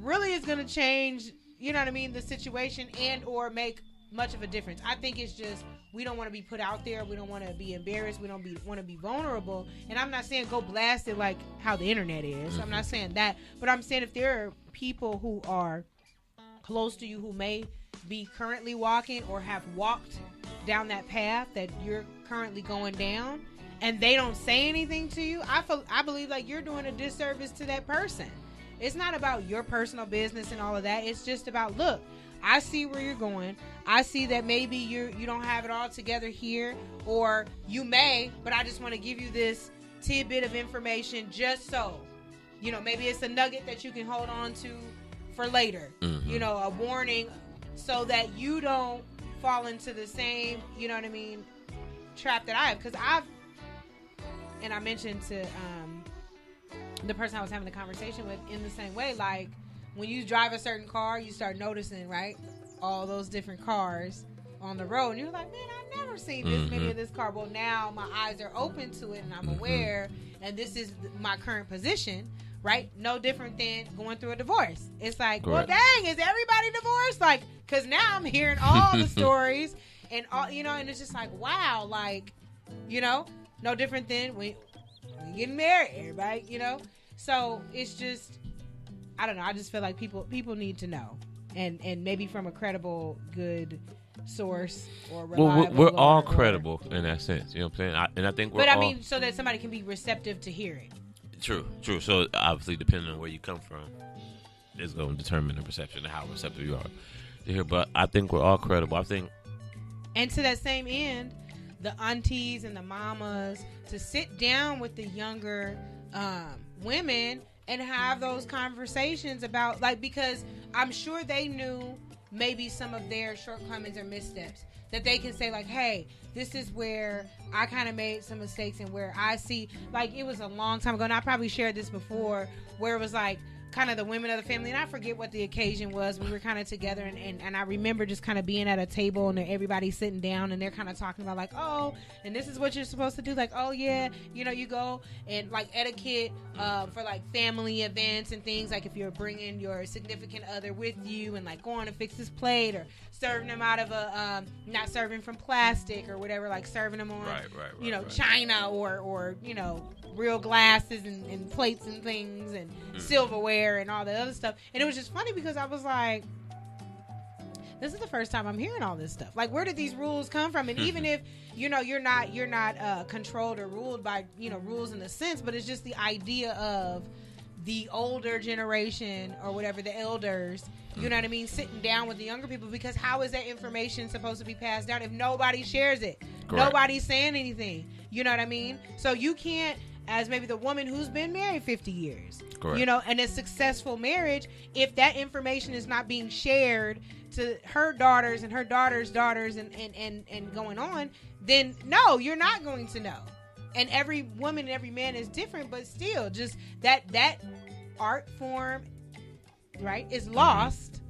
really is going to change, you know what I mean, the situation and or make much of a difference. I think it's just, we don't want to be put out there. We don't want to be embarrassed. We don't want to be vulnerable. And I'm not saying go blast it like how the internet is. Mm-hmm. I'm not saying that. But I'm saying if there are people who are close to you who may be currently walking or have walked down that path that you're currently going down, and they don't say anything to you, I believe like you're doing a disservice to that person. It's not about your personal business and all of that. It's just about, look, I see where you're going. I see that maybe you don't have it all together here, or you may, but I just want to give you this tidbit of information just so, you know, maybe it's a nugget that you can hold on to for later. Mm-hmm. You know, a warning, so that you don't fall into the same, you know what I mean, trap that I have. Because I mentioned to the person I was having the conversation with, in the same way, like when you drive a certain car, you start noticing, right, all those different cars on the road, and you're like, man, I've never seen this many of this car. Well, now my eyes are open to it, and I'm aware, and this is my current position, right? No different than going through a divorce. It's like, correct. Well, dang, is everybody divorced? Like, because now I'm hearing all the stories, and all, you know, and it's just like, wow, like, you know, no different than when getting married, everybody, you know. So it's just, I don't know. I just feel like people need to know, and maybe from a credible, good source or reliable. Well, we're all credible in that sense. You know what I'm saying? And I think we're. But I mean, so that somebody can be receptive to hear it. True. So obviously, depending on where you come from, is going to determine the perception of how receptive you are to hear. But I think we're all credible. I think. And to that same end, the aunties and the mamas to sit down with the younger women and have those conversations about, like, because I'm sure they knew maybe some of their shortcomings or missteps that they can say, like, hey, this is where I kind of made some mistakes and where I see, like, it was a long time ago, and I probably shared this before, where it was like kind of the women of the family, and I forget what the occasion was. We were kind of together, and I remember just kind of being at a table and everybody sitting down and they're kind of talking about, like, oh, and this is what you're supposed to do, like, oh yeah, you know, you go and like etiquette for like family events and things, like if you're bringing your significant other with you and like going to fix this plate or serving them out of a not serving from plastic or whatever, like serving them on china or you know, real glasses and plates and things and silverware and all the other stuff. And it was just funny because I was like, this is the first time I'm hearing all this stuff. Like, where did these rules come from? And even if, you know, you're not controlled or ruled by, you know, rules in a sense, but it's just the idea of the older generation or whatever, the elders, you know what I mean, sitting down with the younger people, because how is that information supposed to be passed down if nobody shares it? Correct. Nobody's saying anything. You know what I mean? So you can't, as maybe the woman who's been married 50 years, correct, you know, and a successful marriage, if that information is not being shared to her daughters and her daughters' daughters and going on, then no, you're not going to know. And every woman and every man is different, but still, just that art form, right, is lost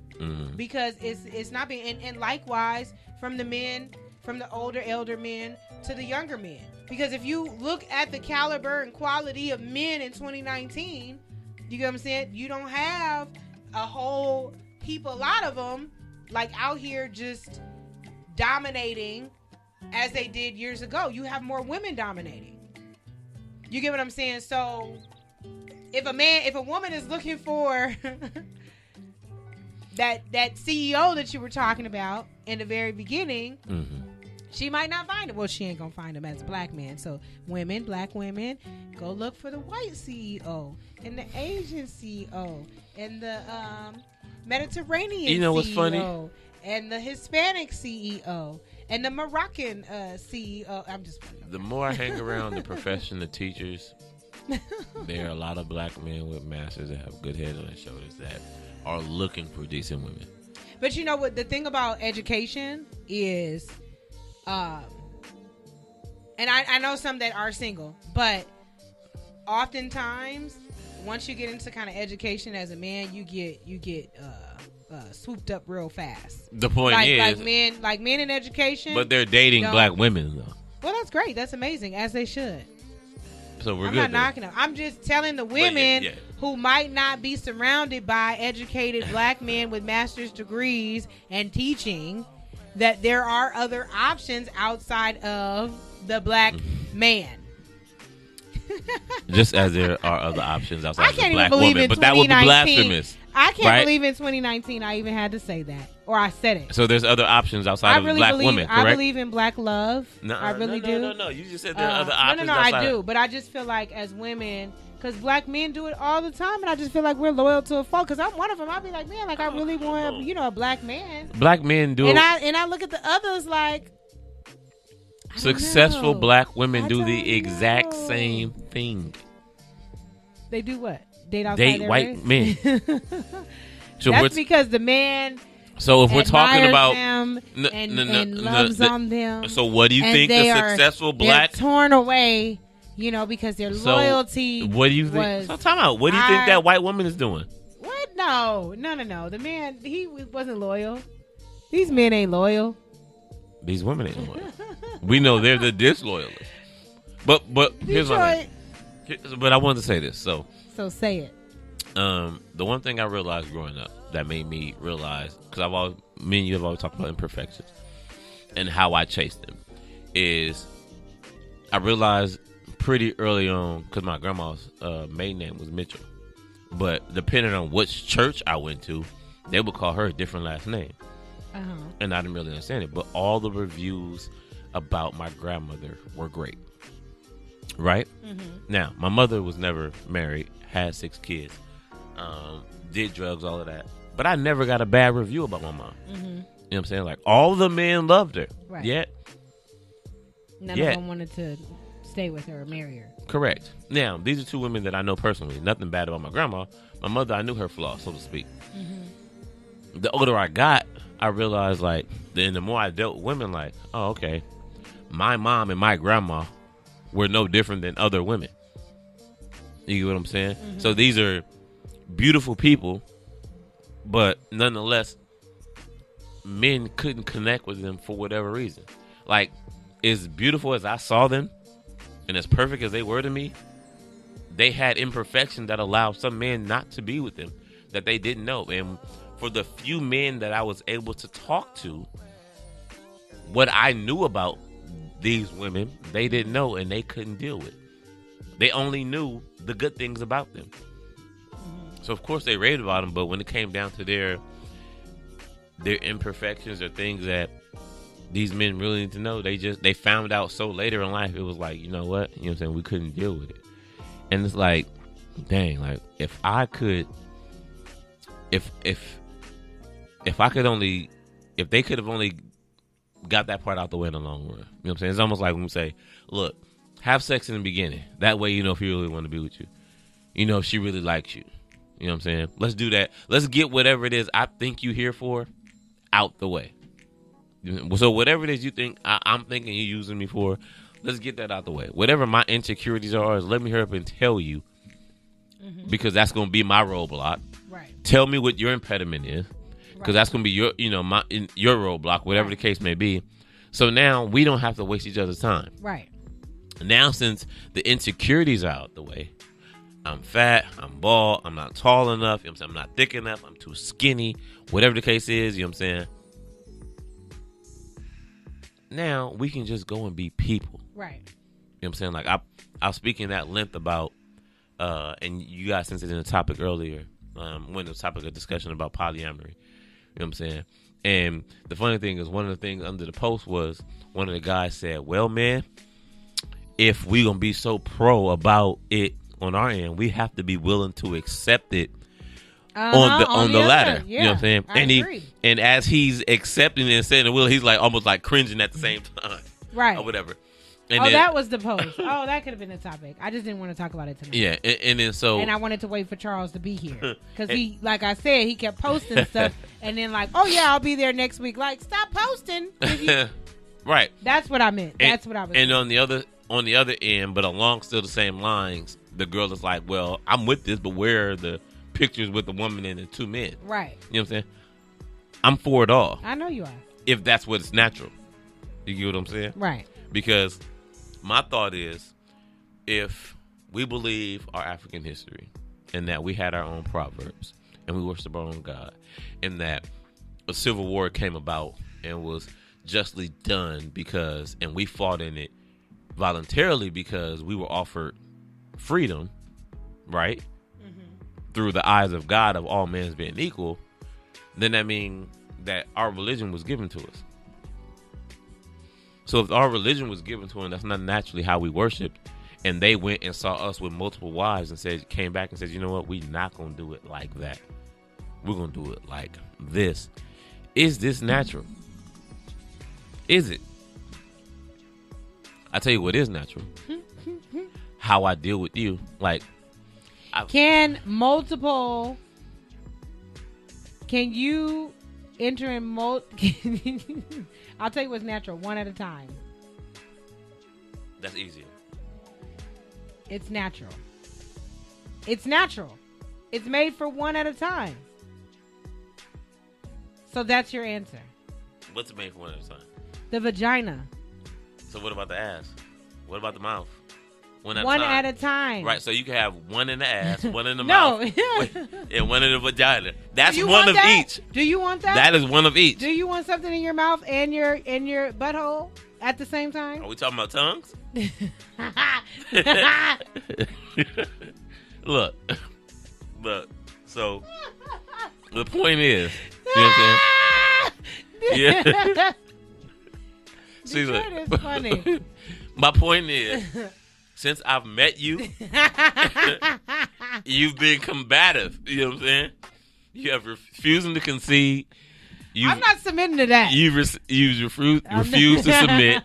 because it's not being, and likewise from the men, from the older elder men to the younger men. Because if you look at the caliber and quality of men in 2019, you get what I'm saying? You don't have a whole heap, a lot of them, like out here just dominating as they did years ago. You have more women dominating. You get what I'm saying? So if a woman is looking for that CEO that you were talking about in the very beginning, she might not find it. Well, she ain't gonna find him as a black man. So black women, go look for the white CEO and the Asian CEO and the Mediterranean CEO. You know what's funny? And the Hispanic CEO and the Moroccan CEO. I'm just the more I hang around the profession of teachers, there are a lot of black men with masters that have good heads on their shoulders that are looking for decent women. But you know what? The thing about education is, and I know some that are single, but oftentimes once you get into kind of education as a man, you get swooped up real fast. The point is, like men in education, but they're dating black women though. Well, that's great. That's amazing, as they should. So I'm not knocking them. I'm just telling the women who might not be surrounded by educated black men with master's degrees and teaching that there are other options outside of the black man. Just as there are other options outside of the black woman, but that would be blasphemous. I can't believe in 2019 I even had to say that, or I said it. So there's other options outside of black women, correct? I believe in black love. I really do. No. You just said there are other options. No, I do. But I just feel like as women, because black men do it all the time, and I just feel like we're loyal to a fault. Because I'm one of them. I'll be like, man, like I really want, a black man. Black men do it. And I look at the others like, successful black women do the exact same thing. They do what? Date white men. So that's because the man. So if we're talking about them and loves on them. So what do you think the successful black torn away? Because their loyalty. What do you think? So time out. What do you think that white woman is doing? What? No. The man, he wasn't loyal. These men ain't loyal. These women ain't loyal. We know they're the disloyalists. But here's what but I wanted to say this. So say it. The one thing I realized growing up that made me realize, because me and you have always talked about imperfections and how I chased them, is I realized pretty early on, because my grandma's maiden name was Mitchell, But depending on which church I went to, they would call her a different last name. And I didn't really understand it. But all the reviews about my grandmother were great. Right? Now, my mother was never married, had 6 kids, did drugs, all of that. But I never got a bad review about my mom. You know what I'm saying? Like, all the men loved her. Right. Yet. None of them wanted to stay with her or marry her. Correct. Now, these are 2 women that I know personally. Nothing bad about my grandma. My mother, I knew her flaws, so to speak. The older I got, I realized, like, the more I dealt with women, like, oh, okay, my mom and my grandma were no different than other women. You get what I'm saying? So these are beautiful people, but nonetheless, men couldn't connect with them for whatever reason. Like, as beautiful as I saw them, and as perfect as they were to me, they had imperfections that allowed some men not to be with them that they didn't know. And for the few men that I was able to talk to, what I knew about these women, they didn't know and they couldn't deal with. They only knew the good things about them. So of course they raved about them, but when it came down to their imperfections or things that these men really need to know, they found out so later in life. It was like, you know what? You know what I'm saying? We couldn't deal with it. And it's like, dang, like if I could, if they could have only got that part out the way in the long run. You know what I'm saying? It's almost like when we say, look, have sex in the beginning. That way you know if he really want to be with you. You know if she really likes you. You know what I'm saying? Let's do that. Let's get whatever it is I think you here for out the way. So whatever it is you think I'm thinking you're using me for, let's get that out the way. Whatever my insecurities are, let me hurry up and tell you, because that's going to be my roadblock. Right. Tell me what your impediment is, because that's going to be your roadblock, whatever the case may be. So now we don't have to waste each other's time. Right. Now, since the insecurities are out the way, I'm fat, I'm bald, I'm not tall enough, you know what I'm saying? I'm not thick enough, I'm too skinny, whatever the case is, you know what I'm saying? Now we can just go and be people. Right. You know what I'm saying? Like I was speaking at length about and you guys sent it in a topic earlier, when the topic of discussion about polyamory. You know what I'm saying? And the funny thing is, one of the things under the post was one of the guys said, well, man, if we gonna be so pro about it on our end, we have to be willing to accept it on the ladder. Yeah, you know what I'm saying? I agree. And as he's accepting it and saying the will, he's like almost like cringing at the same time. Right. Or whatever. And then, then, that was the post. Oh, that could have been a topic. I just didn't want to talk about it tonight. Yeah, and then so... And I wanted to wait for Charles to be here. Because he, like I said, he kept posting stuff. And then like, oh yeah, I'll be there next week. Like, stop posting. Right. That's what I meant. That's what I was And saying. on the other end, but along still the same lines, the girl is like, well, I'm with this, but where are the pictures with the woman and the 2 men? Right. You know what I'm saying? I'm for it all. I know you are. If that's what it's natural. You get what I'm saying? Right. Because my thought is, if we believe our African history and that we had our own proverbs and we worship our own God and that a civil war came about and was justly done and we fought in it voluntarily because we were offered freedom, right? Through the eyes of God of all men being equal, then that means that our religion was given to us. So if our religion was given to them, that's not naturally how we worshiped. And they went and saw us with multiple wives and came back and said, you know what? We're not going to do it like that. We're going to do it like this. Is this natural? Is it? I tell you what is natural. How I deal with you. Like, can you enter in I'll tell you what's natural. One at a time. That's easier. It's natural. It's natural. It's made for one at a time. So that's your answer. What's it made for one at a time? The vagina. So what about the ass? What about the mouth? One at a time. Right, so you can have one in the ass, one in the mouth, and one in the vagina. That's one of each. Do you want that? That is one of each. Do you want something in your mouth and your butthole at the same time? Are we talking about tongues? Look, But so the point is, you know what I'm saying? Yeah. See, Detroit is funny. My point is, since I've met you, you've been combative. You know what I'm saying? You have refusing to concede. I'm not submitting to that. You refuse to submit.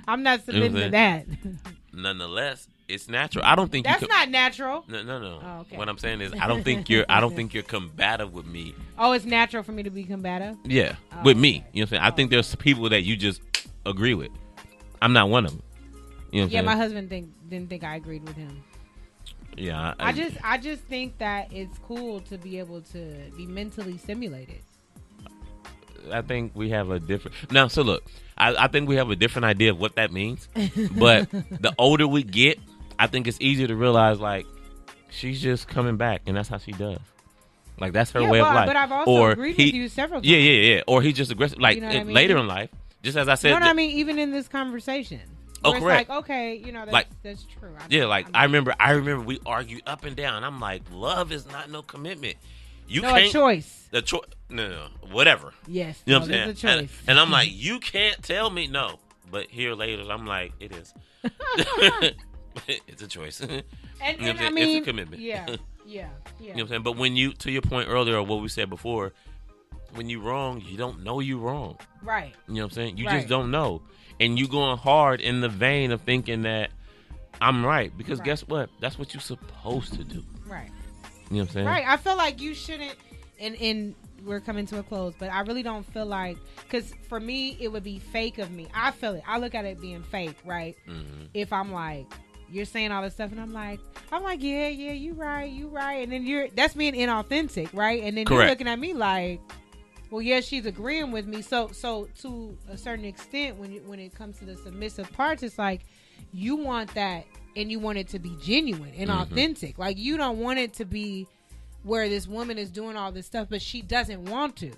I'm not submitting to that. Nonetheless, it's natural. I don't think that's not natural. No. Oh, okay. What I'm saying is, I don't think you're combative with me. Oh, it's natural for me to be combative. Yeah, with me. You know what I'm saying? I think there's people that you just agree with. I'm not one of them. You know what I'm saying? My husband didn't think I agreed with him. Yeah, I just think that it's cool to be able to be mentally stimulated. I think we have a different now. So look, I think we have a different idea of what that means. But the older we get, I think it's easier to realize like she's just coming back, and that's how she does. Like that's her way of life. But I've also agreed with you several times. Yeah. Or he's just aggressive. Like you know what I mean? Later in life, just as I said. You know what I mean? Even in this conversation. Oh, it's correct. Like, okay, you know, that's true. I remember we argued up and down. I'm like, love is not no commitment. A choice. The choice. No, whatever. Yes. You know what I'm saying? It's a choice. And I'm like, you can't tell me no. But here later, I'm like, it is. It's a choice. And I mean, it's a commitment. Yeah. You know what I'm saying? But when you, to your point earlier, what we said before, when you wrong, you don't know you wrong. Right. You know what I'm saying? You just don't know. And you going hard in the vein of thinking that I'm right. Because guess what? That's what you're supposed to do. Right. You know what I'm saying? Right. I feel like you shouldn't, and we're coming to a close, but I really don't feel like, because for me, it would be fake of me. I feel it. I look at it being fake, right? Mm-hmm. If I'm like, you're saying all this stuff, and I'm like, yeah, you right. And then that's being inauthentic, right? And then you're looking at me like, well, yeah, she's agreeing with me. So to a certain extent, when it comes to the submissive parts, it's like you want that, and you want it to be genuine and authentic. Like you don't want it to be where this woman is doing all this stuff, but she doesn't want to.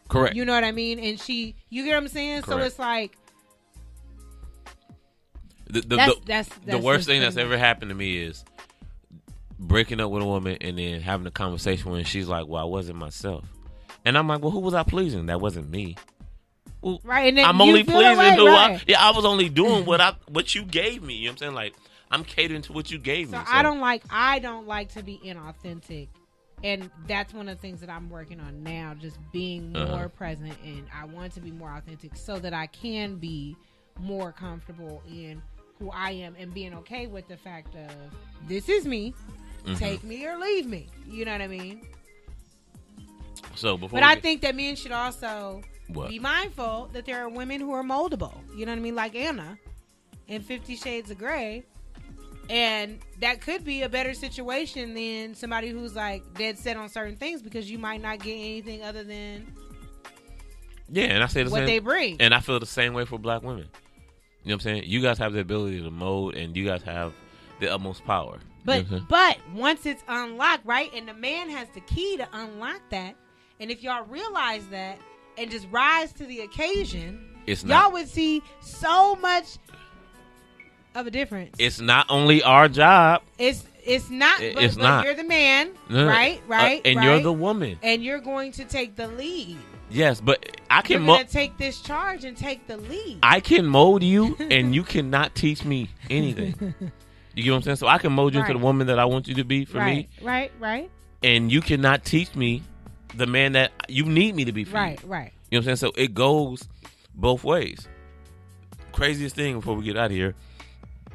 Correct. You know what I mean? And you get what I'm saying? Correct. So it's like the worst thing that's ever happened to me is breaking up with a woman and then having a conversation when she's like, well, I wasn't myself. And I'm like, well, who was I pleasing? That wasn't me. Well, right. And then I'm only pleasing who right. I was only doing what you gave me. You know what I'm saying? Like, I'm catering to what you gave me. So I don't like to be inauthentic. And that's one of the things that I'm working on now, just being more present. And I want to be more authentic so that I can be more comfortable in who I am and being okay with the fact of this is me. Take me or leave me. You know what I mean? But I think that men should also be mindful that there are women who are moldable. You know what I mean? Like Anna in 50 Shades of Grey. And that could be a better situation than somebody who's like dead set on certain things, because you might not get anything other than and I say what they bring. And I feel the same way for black women. You know what I'm saying? You guys have the ability to mold, and you guys have the utmost power. But but once it's unlocked, right? And the man has the key to unlock that. And if y'all realize that and just rise to the occasion, y'all would see so much of a difference. It's not only our job. It's not. But not. You're the man, right? And you're the woman, and you're going to take the lead. Yes, but I can take this charge and take the lead. I can mold you, and you cannot teach me anything. You get what I'm saying? So I can mold you into the woman that I want you to be for me. Right. And you cannot teach me the man that you need me to be for you. Right. You know what I'm saying? So it goes both ways. Craziest thing before we get out of here.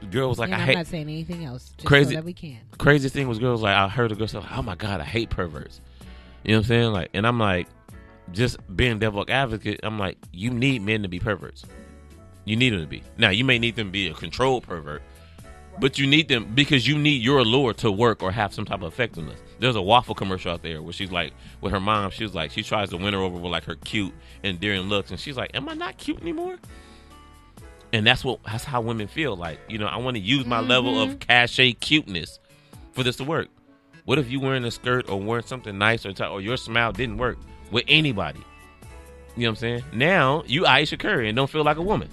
The girl was like, I'm not saying anything else. Just so that we can. Craziest thing was girls like, I heard a girl say, oh my God, I hate perverts. You know what I'm saying? Like, and I'm like, just being devil's advocate, I'm like, you need men to be perverts. You need them to be. Now, you may need them to be a controlled pervert, but you need them because you need your allure to work or have some type of effectiveness. There's a waffle commercial out there where she's like, with her mom, she was like, she tries to win her over with like her cute, endearing looks, and she's like, am I not cute anymore? And that's how women feel. Like, you know, I want to use my level of cachet cuteness for this to work. What if you wearing a skirt or wearing something nice or your smile didn't work with anybody? You know what I'm saying? Now you Aisha Curry and don't feel like a woman.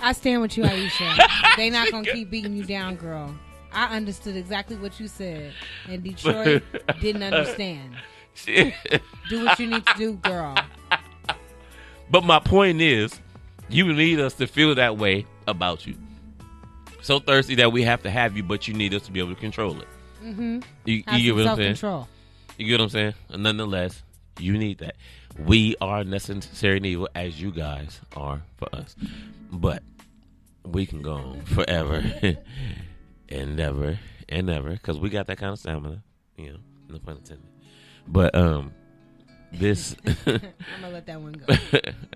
I stand with you, Aisha. They not gonna keep beating you down, girl. I understood exactly what you said, and Detroit didn't understand. Do what you need to do, girl. But my point is, you need us to feel that way about you. So thirsty that we have to have you, but you need us to be able to control it. Mm-hmm. You get what I'm saying? Self-control. You get what I'm saying? And nonetheless, you need that. We are necessary and evil as you guys are for us. But we can go on forever and never and never because we got that kind of stamina. You know, no pun intended. But this I'm gonna let that one go.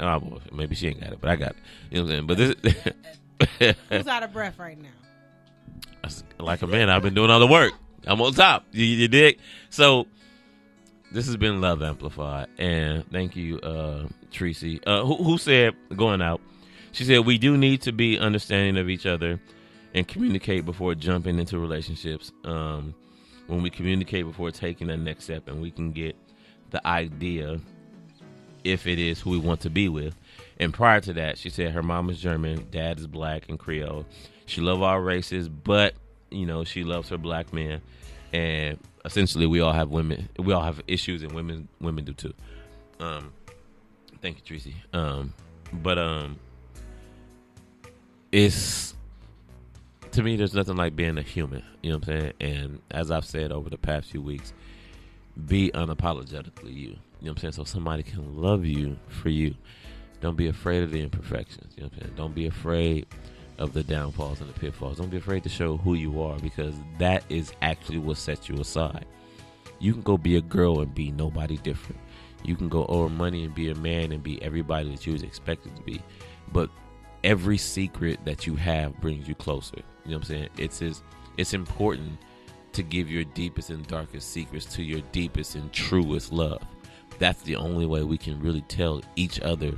Oh, maybe she ain't got it, but I got it. You know what I'm saying? But this who's out of breath right now? Like a man, I've been doing all the work. I'm on top. You dig? So this has been Love Amplified, and thank you, Tracy, who said, going out, she said, we do need to be understanding of each other and communicate before jumping into relationships. When we communicate before taking the next step, and we can get the idea if it is who we want to be with. And prior to that, she said her mom is German, dad is black and Creole. She loves all races, but, you know, she loves her black man. And essentially, we all have issues, and women do too. Thank you, Tracy. But it's, to me, there's nothing like being a human. You know what I'm saying? And as I've said over the past few weeks, be unapologetically you. You know what I'm saying? So somebody can love you for you. Don't be afraid of the imperfections. You know what I'm saying? Don't be afraid of the downfalls and the pitfalls. Don't be afraid to show who you are, because that is actually what sets you aside. You can go be a girl and be nobody different. You can go over money and be a man and be everybody that you was expected to be. But every secret that you have brings you closer. You know what I'm saying? It's important to give your deepest and darkest secrets to your deepest and truest love. That's the only way we can really tell each other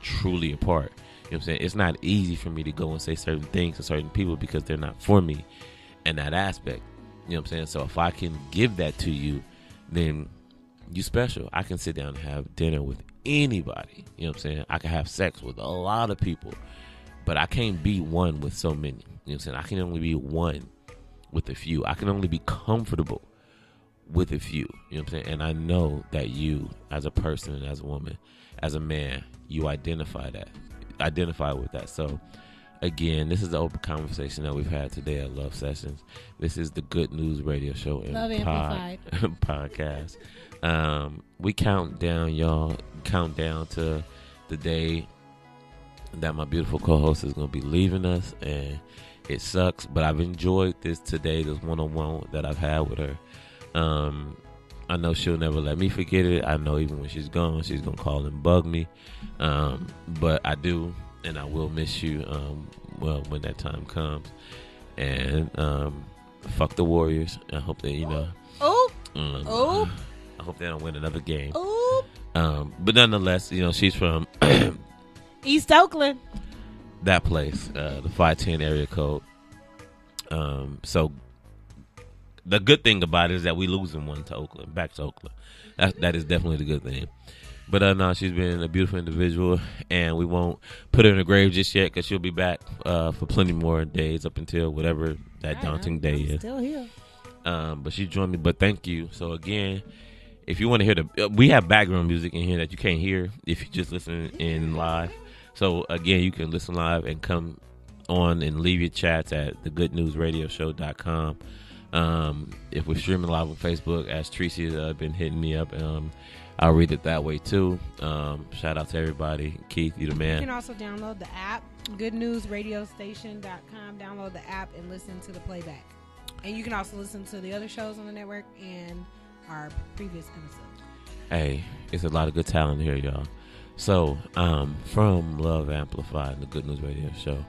truly apart. You know what I'm saying? It's not easy for me to go and say certain things to certain people because they're not for me in that aspect. You know what I'm saying? So if I can give that to you, then you special. I can sit down and have dinner with anybody. You know what I'm saying? I can have sex with a lot of people, but I can't be one with so many. You know what I'm saying? I can only be one with a few. I can only be comfortable with a few. You know what I'm saying? And I know that you, as a person and as a woman, as a man, you identify with that. So again, this is the open conversation that we've had today at Love Sessions. This is the Good News Radio Show and Love Amplified podcast. We count down, y'all. Count down to the day that my beautiful co-host is going to be leaving us, and it sucks, but I've enjoyed this today, this one-on-one that I've had with her. I know she'll never let me forget it. I know even when she's gone, she's going to call and bug me. But I do, and I will miss you, when that time comes. And fuck the Warriors. I hope that, I hope they don't win another game. But nonetheless, she's from East Oakland. That place, the 510 area code. So the good thing about it is that we losing one to Oakland, back to Oakland. That is definitely the good thing. But no, she's been a beautiful individual, and we won't put her in the grave just yet because she'll be back for plenty more days up until whatever that daunting day is. Still here. But she joined me. But thank you. So again, if you want to hear we have background music in here that you can't hear if you just listen in live. So again, you can listen live and come on and leave your chats at thegoodnewsradioshow.com. If we're streaming live on Facebook, as Tracy has been hitting me up, I'll read it that way too. Shout out to everybody. Keith, you the man. You can also download the app, goodnewsradiostation.com. Download the app and listen to the playback. And you can also listen to the other shows on the network and our previous episodes. Hey, it's a lot of good talent here, y'all. So, from Love Amplified and the Good News Radio Show,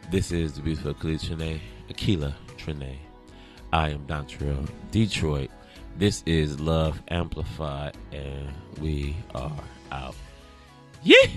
this is the beautiful Akila Trine. I am Dontrell Detroit. This is Love Amplified, and we are out. Yeah!